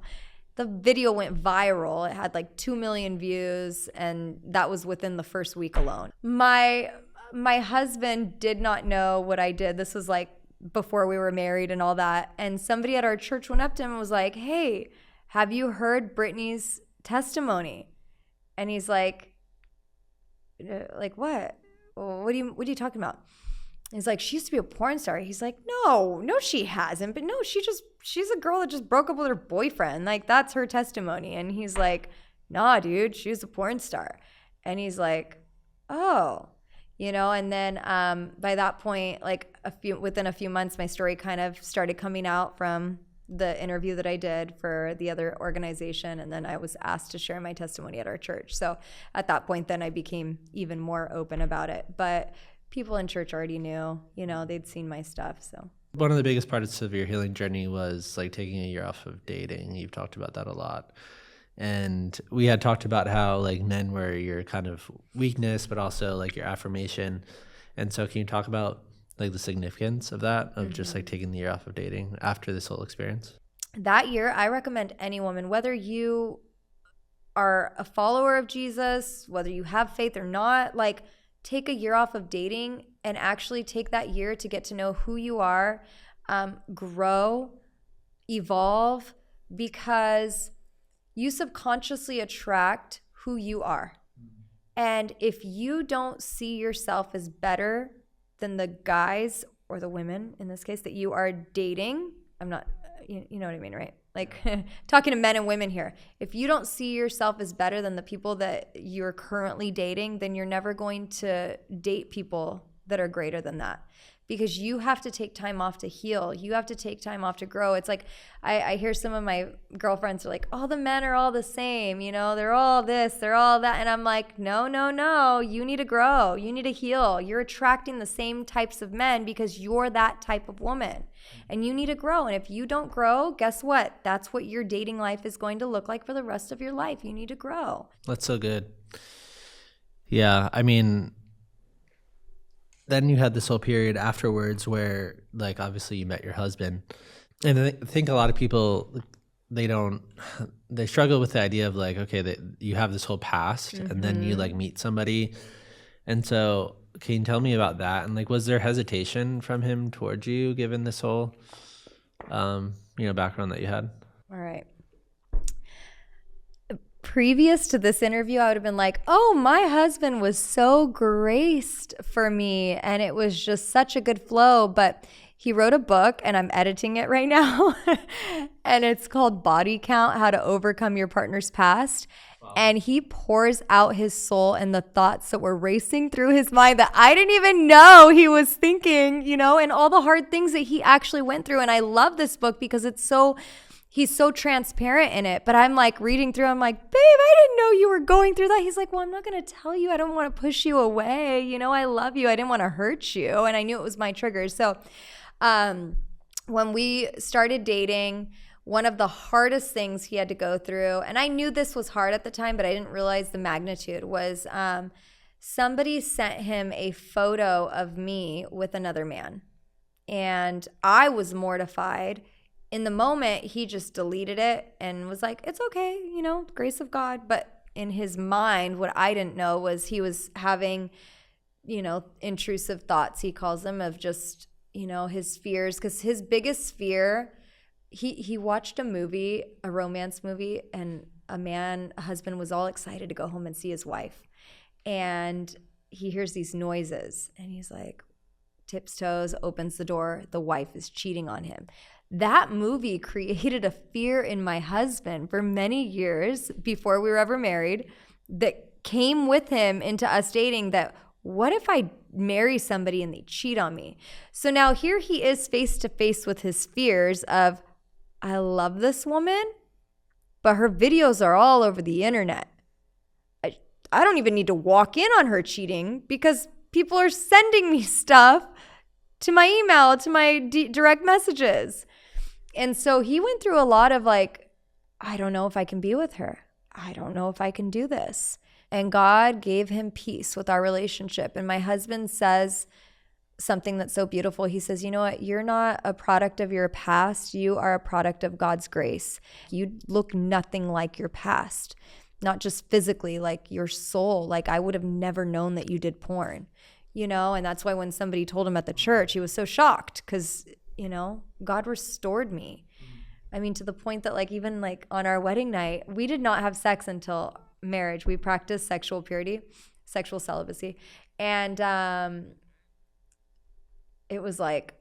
The video went viral. It had like 2 million views, and that was within the first week alone. My husband did not know what I did. This was like before we were married and all that. And somebody at our church went up to him and was like, hey, have you heard Brittni's testimony? And he's like what? What are you talking about? He's like, she used to be a porn star. He's like, no, she hasn't. But no, she's a girl that just broke up with her boyfriend. Like, that's her testimony. And he's like, nah, dude, she was a porn star. And he's like, oh, you know. And then by that point, like within a few months, my story kind of started coming out from the interview that I did for the other organization. And then I was asked to share my testimony at our church. So at that point, then I became even more open about it. But people in church already knew, you know, they'd seen my stuff. So One of the biggest parts of your healing journey was like taking a year off of dating. You've talked about that a lot. And we had talked about how like men were your kind of weakness, but also like your affirmation. And so can you talk about like the significance of that, of just like taking the year off of dating after this whole experience? That year, I recommend any woman, whether you are a follower of Jesus, whether you have faith or not, like take a year off of dating and actually take that year to get to know who you are, grow, evolve, because you subconsciously attract who you are. And if you don't see yourself as better than the guys or the women, in this case, that you are dating, I'm not, you know what I mean, right? Like talking to men and women here. If you don't see yourself as better than the people that you're currently dating, then you're never going to date people that are greater than that. Because you have to take time off to heal. You have to take time off to grow. It's like I hear some of my girlfriends are like, all the men are all the same, you know, they're all this, they're all that. And I'm like, no, you need to grow. You need to heal. You're attracting the same types of men because you're that type of woman. And you need to grow. And if you don't grow, guess what? That's what your dating life is going to look like for the rest of your life. You need to grow. That's so good. Yeah, I mean, then you had this whole period afterwards where, like, obviously you met your husband. And I think a lot of people, they struggle with the idea of like, okay, that you have this whole past and then you like meet somebody. And so can you tell me about that? And like, was there hesitation from him towards you given this whole, background that you had? All right. Previous to this interview, I would have been like, oh, my husband was so graced for me and it was just such a good flow. But he wrote a book and I'm editing it right now. And it's called Body Count: How to Overcome Your Partner's Past. Wow. And he pours out his soul and the thoughts that were racing through his mind that I didn't even know he was thinking, you know, and all the hard things that he actually went through. And I love this book because he's so transparent in it. But I'm like reading through, I'm like, babe, I didn't know you were going through that. He's like, well, I'm not going to tell you. I don't want to push you away. You know, I love you. I didn't want to hurt you. And I knew it was my triggers. So when we started dating, one of the hardest things he had to go through, and I knew this was hard at the time, but I didn't realize the magnitude, was somebody sent him a photo of me with another man. And I was mortified. In the moment, he just deleted it and was like, it's okay, you know, grace of God. But in his mind, what I didn't know was he was having, you know, intrusive thoughts, he calls them, of just, you know, his fears. Because his biggest fear, he watched a movie, a romance movie, and a husband was all excited to go home and see his wife. And he hears these noises and he's like, tips toes, opens the door, the wife is cheating on him. That movie created a fear in my husband for many years before we were ever married that came with him into us dating, that what if I marry somebody and they cheat on me? So now here he is face to face with his fears of, I love this woman, but her videos are all over the internet. I don't even need to walk in on her cheating because people are sending me stuff to my email, to my direct messages. And so he went through a lot of like, I don't know if I can be with her. I don't know if I can do this. And God gave him peace with our relationship. And my husband says something that's so beautiful. He says, you know what? You're not a product of your past. You are a product of God's grace. You look nothing like your past, not just physically, like your soul. Like I would have never known that you did porn, you know? And that's why when somebody told him at the church, he was so shocked because, you know, God restored me. I mean, to the point that like even like on our wedding night, we did not have sex until marriage. We practiced sexual purity, sexual celibacy. And it was like,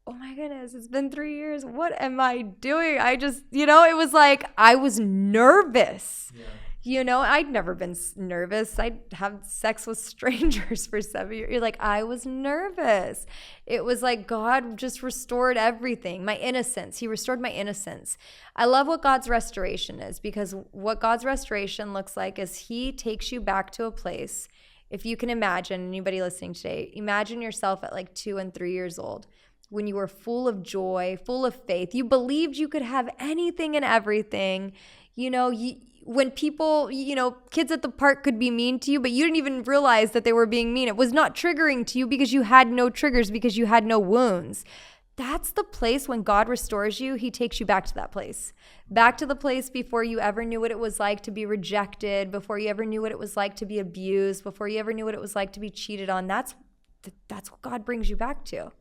oh my goodness, it's been 3 years. What am I doing? I just, you know, it was like I was nervous. Yeah. You know, I'd never been nervous. I'd have sex with strangers for 7 years. Like, I was nervous. It was like God just restored everything. My innocence. He restored my innocence. I love what God's restoration is, because what God's restoration looks like is he takes you back to a place. If you can imagine, anybody listening today, imagine yourself at like 2 and 3 years old. when you were full of joy, full of faith. You believed you could have anything and everything. When people, kids at the park could be mean to you, but you didn't even realize that they were being mean. It was not triggering to you because you had no triggers, because you had no wounds. That's the place when God restores you. He takes you back to that place, back to the place before you ever knew what it was like to be rejected, before you ever knew what it was like to be abused, before you ever knew what it was like to be cheated on. That's what God brings you back to,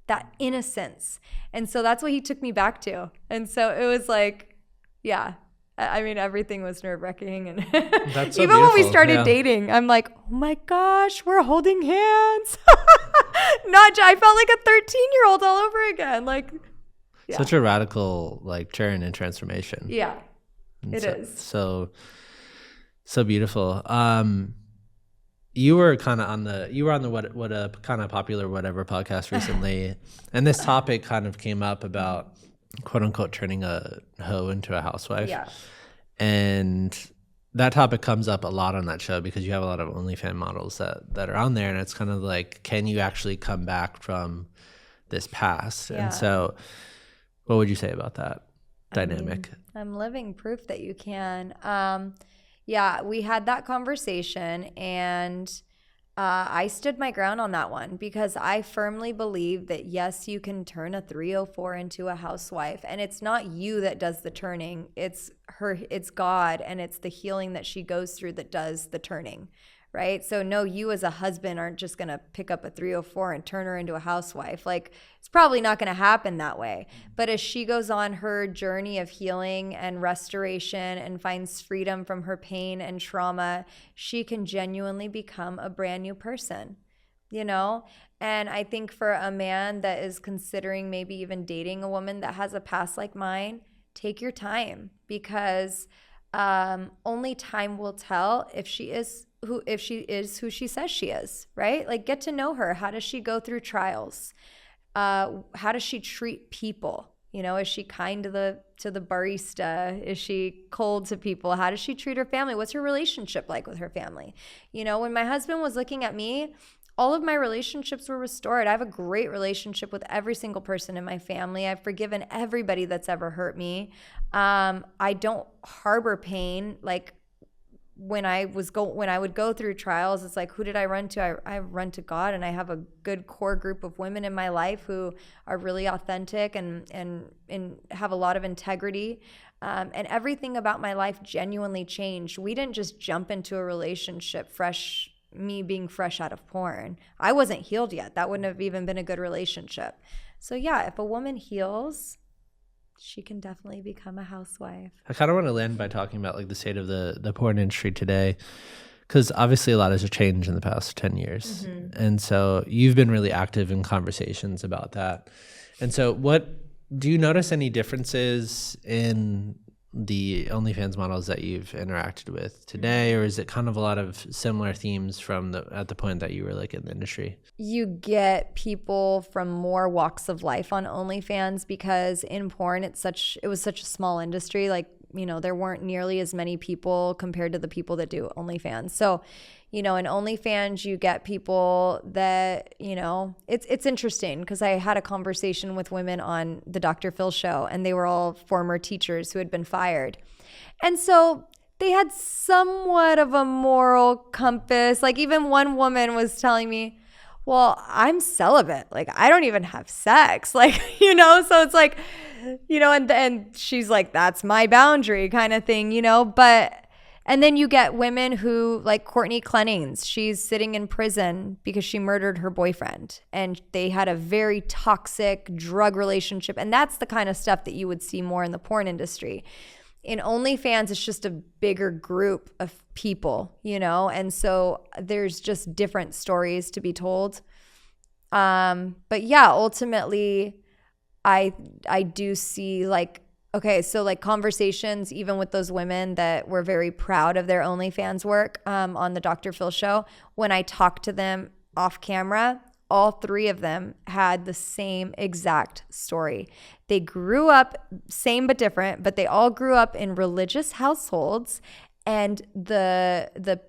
that innocence. And so that's what he took me back to. And so it was like, yeah. I mean, everything was nerve-wracking. And That's so even when we beautiful. started dating, I'm like, oh my gosh, we're holding hands. I felt like a 13-year-old all over again. Like, yeah. Such a radical turn and transformation. Yeah, And it is. So beautiful. You were kind of on the what a kind of popular whatever podcast recently, and this topic kind of came up about quote unquote turning a hoe into a housewife. Yeah. And that topic comes up a lot on that show because you have a lot of OnlyFans models that are on there, and it's kind of like, can you actually come back from this past? Yeah. And so what would you say about that dynamic? I'm living proof that you can. Yeah, we had that conversation, and I stood my ground on that one because I firmly believe that, yes, you can turn a 304 into a housewife, and it's not you that does the turning. It's God, and it's the healing that she goes through that does the turning, right? So no, you as a husband aren't just going to pick up a 304 and turn her into a housewife. It's probably not going to happen that way. But as she goes on her journey of healing and restoration and finds freedom from her pain and trauma, she can genuinely become a brand new person, And I think for a man that is considering maybe even dating a woman that has a past like mine, take your time, because only time will tell if she is who she says she is, right? Get to know her. How does she go through trials? How does she treat people? Is she kind to the barista? Is she cold to people? How does she treat her family? What's her relationship like with her family? When my husband was looking at me, all of my relationships were restored. I have a great relationship with every single person in my family. I've forgiven everybody that's ever hurt me. I don't harbor pain. When I would go through trials, it's like, who did I run to? I run to God, and I have a good core group of women in my life who are really authentic and have a lot of integrity. And everything about my life genuinely changed. We didn't just jump into a relationship me being fresh out of porn. I wasn't healed yet. That wouldn't have even been a good relationship. So yeah, if a woman heals, she can definitely become a housewife. I kind of want to land by talking about the state of the porn industry today, because obviously a lot has changed in the past 10 years. Mm-hmm. And so you've been really active in conversations about that. And so do you notice any differences in the OnlyFans models that you've interacted with today, or is it kind of a lot of similar themes from at the point that you were in the industry? You get people from more walks of life on OnlyFans because in porn it was such a small industry. There weren't nearly as many people compared to the people that do OnlyFans. So, in OnlyFans, you get people that, it's interesting because I had a conversation with women on the Dr. Phil show, and they were all former teachers who had been fired. And so they had somewhat of a moral compass. Even one woman was telling me, well, I'm celibate. I don't even have sex. So it's and she's like, that's my boundary kind of thing, and then you get women who, like Courtney Clennings, she's sitting in prison because she murdered her boyfriend, and they had a very toxic drug relationship. And that's the kind of stuff that you would see more in the porn industry. In OnlyFans, it's just a bigger group of people, and so there's just different stories to be told. But yeah, ultimately, I do see conversations even with those women that were very proud of their OnlyFans work on the Dr. Phil show. When I talked to them off camera, all three of them had the same exact story. They grew up, same but different, but they all grew up in religious households, and the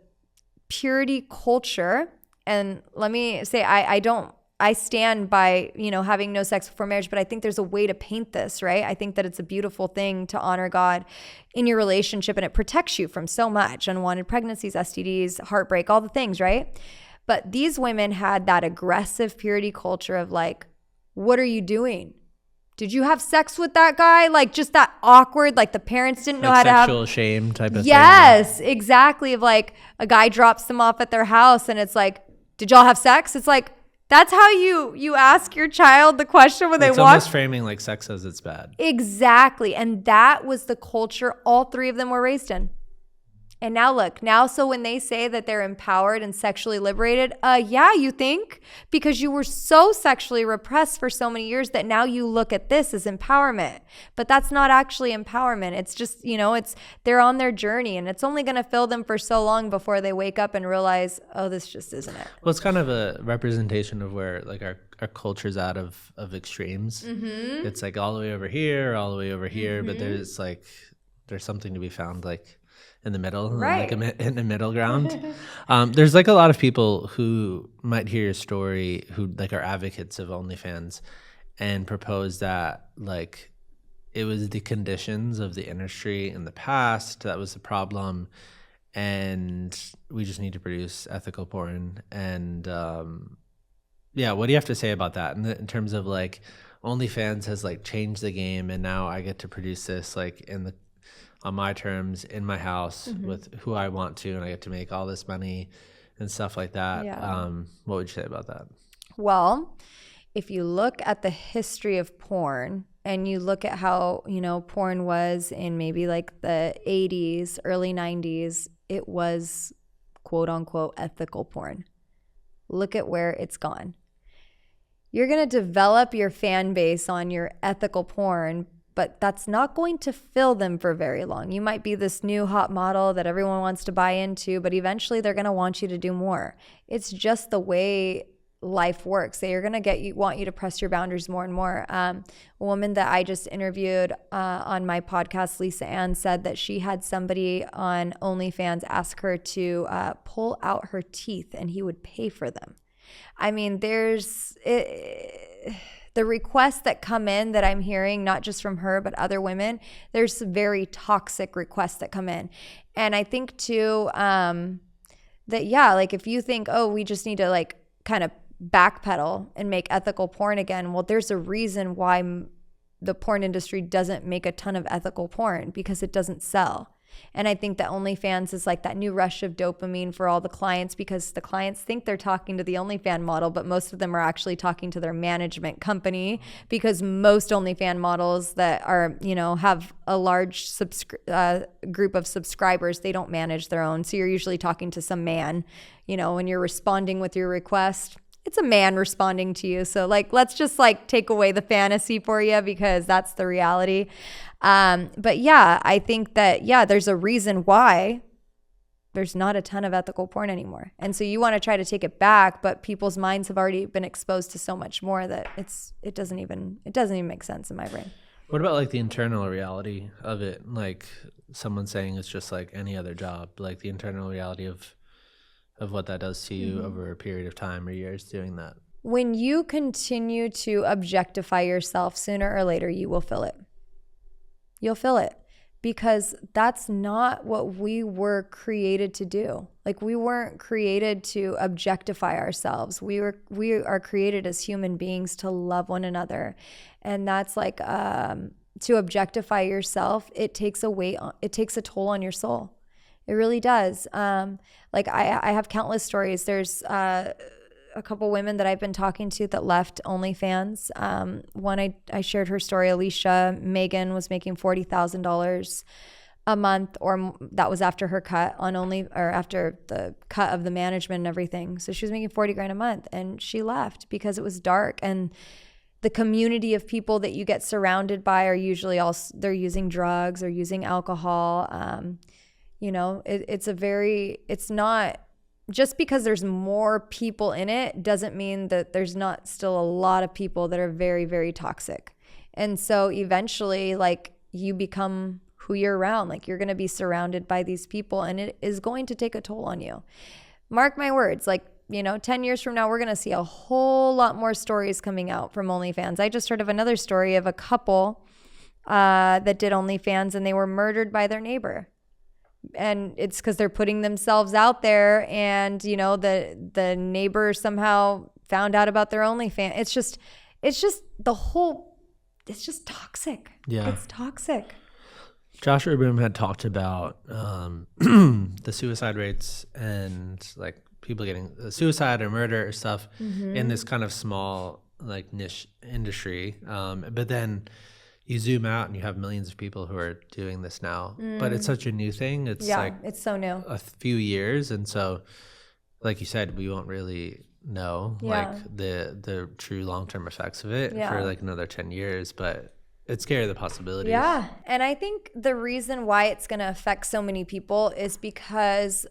purity culture. And let me say, I I stand by, having no sex before marriage, but I think there's a way to paint this, right? I think that it's a beautiful thing to honor God in your relationship, and it protects you from so much: unwanted pregnancies, STDs, heartbreak, all the things, right? But these women had that aggressive purity culture of like, what are you doing? Did you have sex with that guy? Like, just that awkward, like the parents didn't know how to have sexual shame type of thing. Yes, exactly. Of like a guy drops them off at their house and it's like, did y'all have sex? It's like, that's how you ask your child the question when they walk. It's almost framing like sex as it's bad. Exactly. And that was the culture all three of them were raised in. And now look, so when they say that they're empowered and sexually liberated, yeah, you think? Because you were so sexually repressed for so many years that now you look at this as empowerment. But that's not actually empowerment. It's just, they're on their journey, and it's only going to fill them for so long before they wake up and realize, oh, this just isn't it. Well, it's kind of a representation of where like our culture's out of extremes. Mm-hmm. It's like all the way over here, all the way over here, Mm-hmm. but there's something to be found like in the middle, right? Like in the middle ground. There's like a lot of people who might hear your story who like are advocates of OnlyFans and propose that like it was the conditions of the industry in the past that was the problem, and we just need to produce ethical porn. And what do you have to say about that in terms of like OnlyFans has like changed the game, and now I get to produce this like on my terms in my house Mm-hmm. with who I want to, and I get to make all this money and stuff like that. Yeah. What would you say about that? Well, if you look at the history of porn and you look at how, porn was in maybe like the 80s, early 90s, it was quote unquote ethical porn. Look at where it's gone. You're going to develop your fan base on your ethical porn, but that's not going to fill them for very long. You might be this new hot model that everyone wants to buy into, but eventually they're going to want you to do more. It's just the way life works. They're going to want you to press your boundaries more and more. A woman that I just interviewed on my podcast, Lisa Ann, said that she had somebody on OnlyFans ask her to pull out her teeth, and he would pay for them. I mean, the requests that come in that I'm hearing, not just from her, but other women, there's some very toxic requests that come in. And I think too, like if you think, oh, we just need to like kind of backpedal and make ethical porn again. Well, there's a reason why the porn industry doesn't make a ton of ethical porn, because it doesn't sell. And I think that OnlyFans is like that new rush of dopamine for all the clients, because the clients think they're talking to the OnlyFans model, but most of them are actually talking to their management company, because most OnlyFans models that are, have a large group of subscribers, they don't manage their own. So you're usually talking to some man, when you're responding with your request. It's a man responding to you. So like, let's just like take away the fantasy for you, because that's the reality. But yeah, I think that, there's a reason why there's not a ton of ethical porn anymore. And so you want to try to take it back, but people's minds have already been exposed to so much more that it doesn't even make sense in my brain. What about like the internal reality of it? Like someone saying it's just like any other job, like the internal reality of what that does to you over a period of time or years doing that. When you continue to objectify yourself, sooner or later, you will feel it. You'll feel it, because that's not what we were created to do. Like, we weren't created to objectify ourselves. We are created as human beings to love one another. And that's like, to objectify yourself, it takes a toll on your soul. It really does. Like I have countless stories. There's a couple women that I've been talking to that left OnlyFans. One, I shared her story. Alicia Megan was making $40,000 a month, or that was after her cut on after the cut of the management and everything. So she was making $40,000 a month, and she left because it was dark. And the community of people that you get surrounded by are usually they're using drugs or using alcohol. It's not, just because there's more people in it doesn't mean that there's not still a lot of people that are very, very toxic. And so eventually, like, you become who you're around. Like, you're going to be surrounded by these people, and it is going to take a toll on you. Mark my words, like, 10 years from now, we're going to see a whole lot more stories coming out from OnlyFans. I just heard of another story of a couple that did OnlyFans, and they were murdered by their neighbor. And it's because they're putting themselves out there, and the neighbor somehow found out about their OnlyFans. It's just toxic. Yeah, it's toxic. Joshua Boom had talked about the suicide rates and like people getting suicide or murder or stuff in this kind of small like niche industry. But then you zoom out and you have millions of people who are doing this now. But it's such a new thing. It's it's so new. A few years, and so like you said, we won't really know like the true long-term effects of it for like another 10 years, but it's scary, the possibilities. Yeah. And I think the reason why it's going to affect so many people is because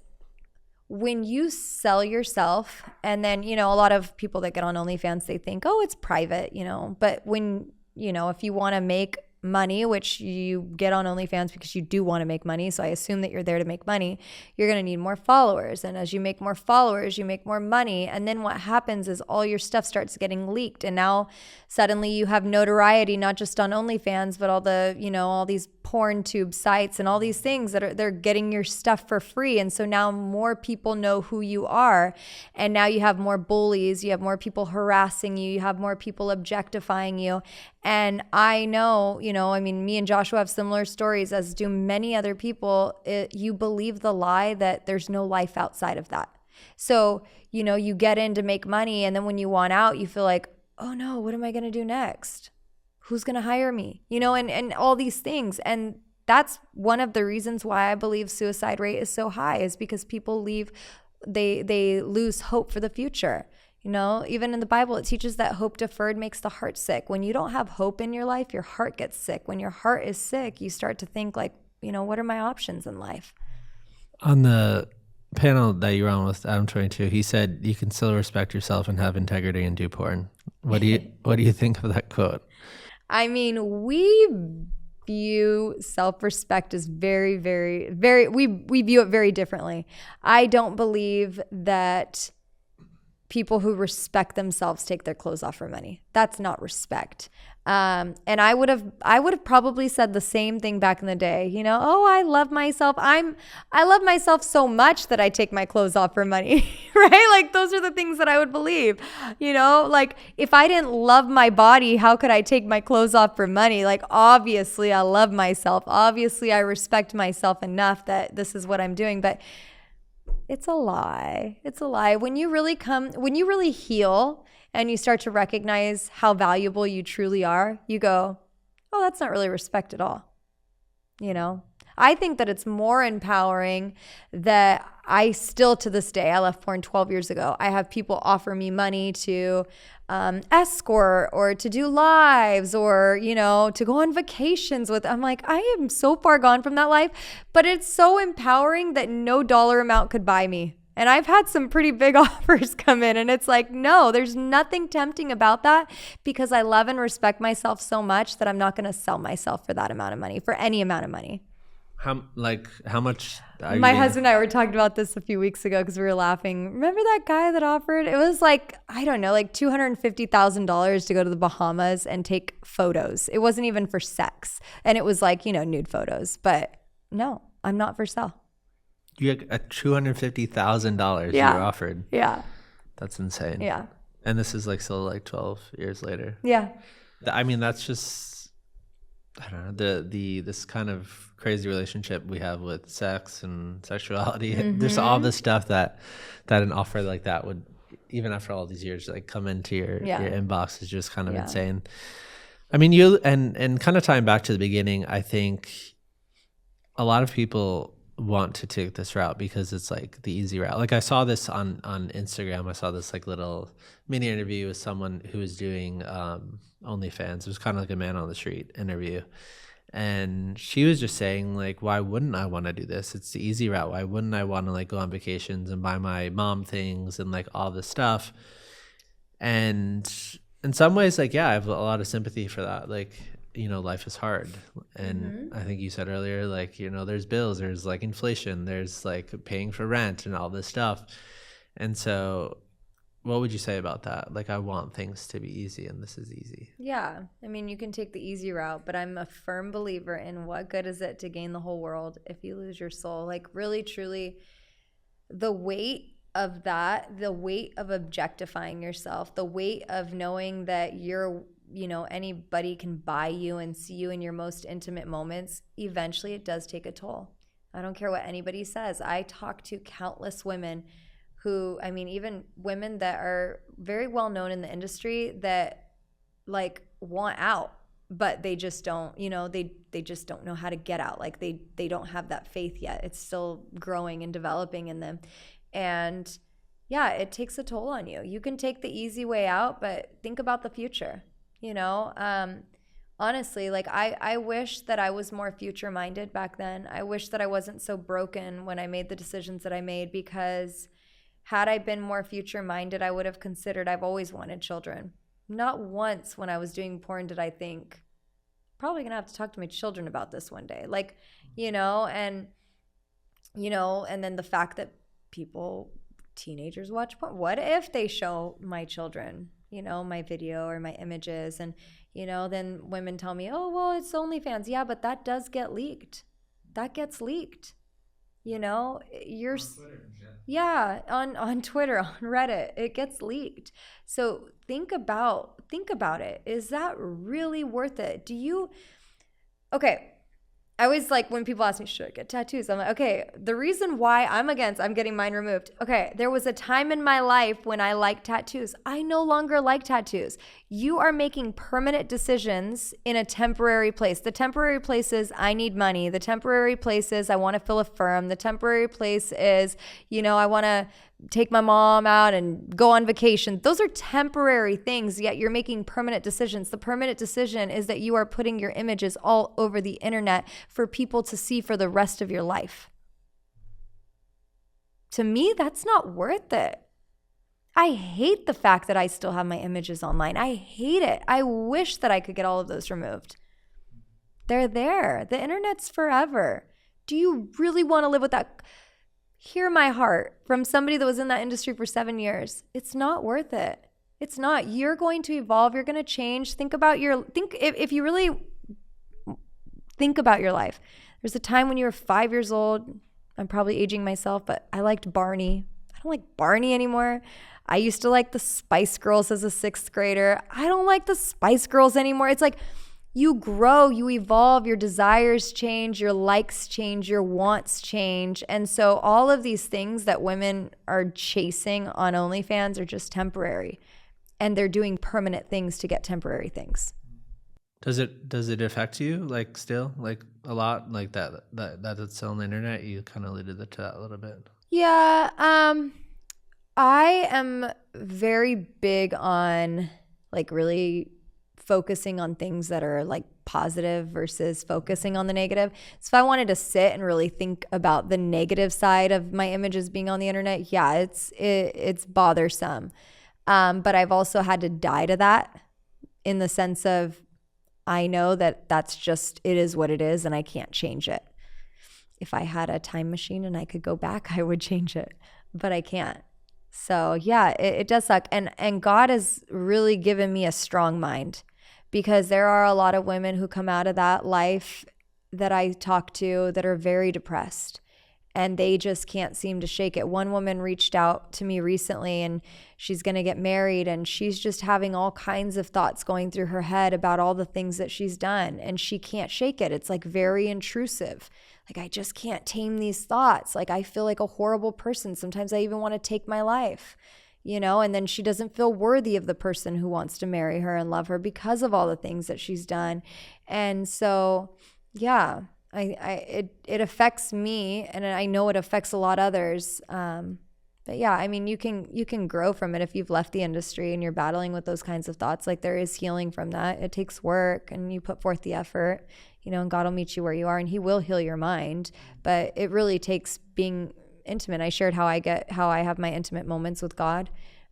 when you sell yourself, and then, a lot of people that get on OnlyFans, they think, oh, it's private, but when, if you want to make money, which you get on OnlyFans because you do want to make money. So I assume that you're there to make money. You're going to need more followers. And as you make more followers, you make more money. And then what happens is all your stuff starts getting leaked. And now suddenly you have notoriety, not just on OnlyFans, but all the, all these porn tube sites and all these things that they're getting your stuff for free. And so now more people know who you are. And now you have more bullies. You have more people harassing you. You have more people objectifying you. And I know, me and Joshua have similar stories, as do many other people. You believe the lie that there's no life outside of that. So, you get in to make money, and then when you want out, you feel like, oh no, what am I going to do next? Who's going to hire me? And all these things. And that's one of the reasons why I believe suicide rate is so high, is because people they lose hope for the future. Even in the Bible, it teaches that hope deferred makes the heart sick. When you don't have hope in your life, your heart gets sick. When your heart is sick, you start to think like, what are my options in life? On the panel that you were on with Adam 22, he said you can still respect yourself and have integrity and do porn. What do you think of that quote? I mean, we view self-respect as very, very, very, we view it very differently. I don't believe that people who respect themselves take their clothes off for money. That's not respect. And I would have probably said the same thing back in the day. Oh, I love myself. I love myself so much that I take my clothes off for money, right? Like those are the things that I would believe. Like if I didn't love my body, how could I take my clothes off for money? Like obviously I love myself. Obviously I respect myself enough that this is what I'm doing. But it's a lie. It's a lie. When you really heal and you start to recognize how valuable you truly are, you go, oh, that's not really respect at all. I think that it's more empowering that I still, to this day, I left porn 12 years ago. I have people offer me money to escort or to do lives or, to go on vacations with. I'm like, I am so far gone from that life, but it's so empowering that no dollar amount could buy me. And I've had some pretty big offers come in, and it's like, no, there's nothing tempting about that, because I love and respect myself so much that I'm not going to sell myself for that amount of money, for any amount of money. How much? My husband and I were talking about this a few weeks ago because we were laughing. Remember that guy that offered? It was like, I don't know, like $250,000 to go to the Bahamas and take photos. It wasn't even for sex. And it was like, nude photos. But no, I'm not for sale. You had a $250,000 you were offered. Yeah. That's insane. Yeah. And this is like still like 12 years later. Yeah. I mean, that's just, I don't know, this kind of crazy relationship we have with sex and sexuality. Mm-hmm. There's all this stuff that an offer like that would, even after all these years, like come into your inbox is just kind of insane. I mean, you and kind of tying back to the beginning, I think a lot of people want to take this route because it's like the easy route. Like I saw this on Instagram. I saw this like little mini interview with someone who was doing OnlyFans. It was kind of like a man on the street interview. And she was just saying like, why wouldn't I want to do this? It's the easy route. Why wouldn't I want to like go on vacations and buy my mom things and like all this stuff? And in some ways, like, yeah, I have a lot of sympathy for that. Like, life is hard. And I think you said earlier, like, there's bills, there's like inflation, there's like paying for rent and all this stuff. And so What would you say about that? Like, I want things to be easy, and this is easy. Yeah. I mean, you can take the easy route, but I'm a firm believer in what good is it to gain the whole world if you lose your soul? Like, really, truly, the weight of that, the weight of objectifying yourself, the weight of knowing that anybody can buy you and see you in your most intimate moments, eventually it does take a toll. I don't care what anybody says. I talk to countless women who, I mean, even women that are very well known in the industry that like want out, but they just don't, they just don't know how to get out. Like they don't have that faith yet. It's still growing and developing in them. And yeah, it takes a toll on you. You can take the easy way out, but think about the future, honestly, like I wish that I was more future minded back then. I wish that I wasn't so broken when I made the decisions that I made, because had I been more future minded, I would have considered I've always wanted children. Not once when I was doing porn did I think, probably gonna have to talk to my children about this one day. Like, and then the fact that teenagers watch porn. What if they show my children, my video or my images, and, then women tell me, oh, well, it's OnlyFans. Yeah, but that does get leaked. That gets leaked. You're on Twitter, yeah, on Twitter, on Reddit, it gets leaked. So think about it. Is that really worth it? Okay, I always like when people ask me, should I get tattoos? I'm like, okay, the reason why I'm getting mine removed. Okay, there was a time in my life when I liked tattoos. I no longer like tattoos. You are making permanent decisions in a temporary place. The temporary place is I need money. The temporary place is I want to fill a firm. The temporary place is, I want to take my mom out and go on vacation. Those are temporary things, yet you're making permanent decisions. The permanent decision is that you are putting your images all over the internet for people to see for the rest of your life. To me, that's not worth it. I hate the fact that I still have my images online. I hate it. I wish that I could get all of those removed. They're there. The internet's forever. Do you really want to live with that? Hear my heart from somebody that was in that industry for 7 years. It's not worth it. It's not. You're going to evolve. You're going to change. If you really think about your life. There's a time when you were 5 years old. I'm probably aging myself, but I liked Barney. I don't like Barney anymore. I used to like the Spice Girls as a 6th grader. I don't like the Spice Girls anymore. It's like you grow, you evolve, your desires change, your likes change, your wants change. And so all of these things that women are chasing on OnlyFans are just temporary. And they're doing permanent things to get temporary things. Does it affect you, like, still, like, a lot, like that it's still on the internet? You kind of alluded to that a little bit. Yeah, I am very big on like really focusing on things that are like positive versus focusing on the negative. So if I wanted to sit and really think about the negative side of my images being on the internet, yeah, it's bothersome. But I've also had to die to that in the sense of I know that that's just, it is what it is and I can't change it. If I had a time machine and I could go back, I would change it, but I can't. So yeah, it does suck. And God has really given me a strong mind, because there are a lot of women who come out of that life that I talk to that are very depressed and they just can't seem to shake it. One woman reached out to me recently and she's going to get married and she's just having all kinds of thoughts going through her head about all the things that she's done and she can't shake it. It's like very intrusive. Like, I just can't tame these thoughts. Like, I feel like a horrible person. Sometimes I even want to take my life, and then she doesn't feel worthy of the person who wants to marry her and love her because of all the things that she's done. And so, yeah, it affects me, and I know it affects a lot of others. But yeah, I mean, you can grow from it if you've left the industry and you're battling with those kinds of thoughts. Like, there is healing from that. It takes work and you put forth the effort, and God will meet you where you are and he will heal your mind. But it really takes being intimate. I shared how I have my intimate moments with God.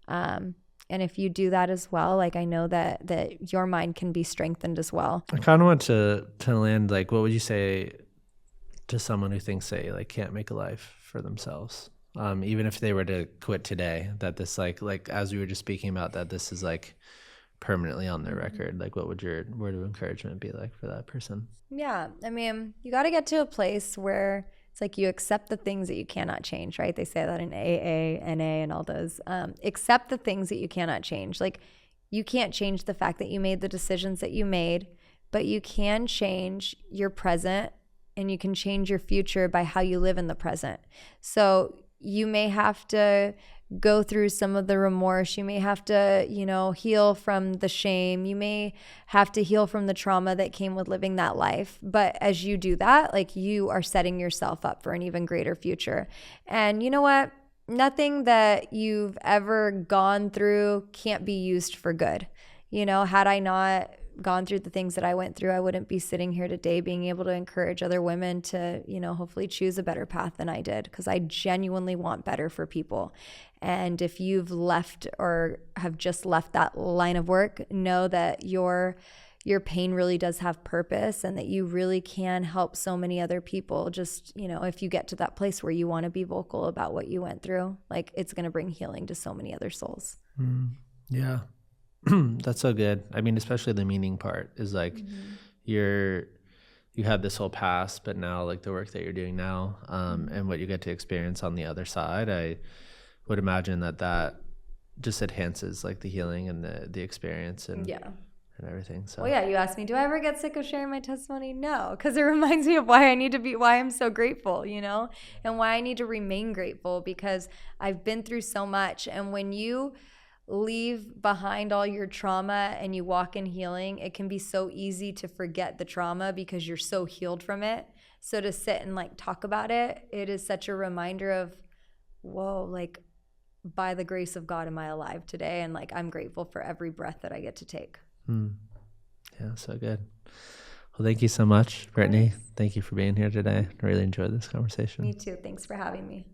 And if you do that as well, like, I know that your mind can be strengthened as well. I kind of want to land, like, what would you say to someone who thinks they like can't make a life for themselves? even if they were to quit today, that this like as we were just speaking about, that this is like permanently on their record. Like, what would your word of encouragement be like for that person? Yeah, I mean, you got to get to a place where it's like you accept the things that you cannot change, right? They say that in AA, NA, and all those. Accept the things that you cannot change. Like, you can't change the fact that you made the decisions that you made, but you can change your present and you can change your future by how you live in the present. So you may have to go through some of the remorse. You may have to, heal from the shame. You may have to heal from the trauma that came with living that life. But as you do that, like, you are setting yourself up for an even greater future. And you know what? Nothing that you've ever gone through can't be used for good. Had I not gone through the things that I went through, I wouldn't be sitting here today being able to encourage other women to, hopefully choose a better path than I did, because I genuinely want better for people. And if you've left or have just left that line of work, know that your pain really does have purpose, and that you really can help so many other people. Just, if you get to that place where you want to be vocal about what you went through, like, it's going to bring healing to so many other souls. Yeah. That's so good. I mean, especially the meaning part is like, you had this whole past, but now like the work that you're doing now, and what you get to experience on the other side, I would imagine that just enhances like the healing and the experience and everything. So, well, yeah, you asked me, do I ever get sick of sharing my testimony? No, because it reminds me of why I'm so grateful, and why I need to remain grateful, because I've been through so much. And when you leave behind all your trauma and you walk in healing, it can be so easy to forget the trauma because you're so healed from it. So to sit and like talk about it, it is such a reminder of, whoa, like, by the grace of God am I alive today, and like, I'm grateful for every breath that I get to take. Yeah, so good. Well, thank you so much, Brittni. Thank you for being here today. I really enjoyed this conversation. Me too. Thanks for having me.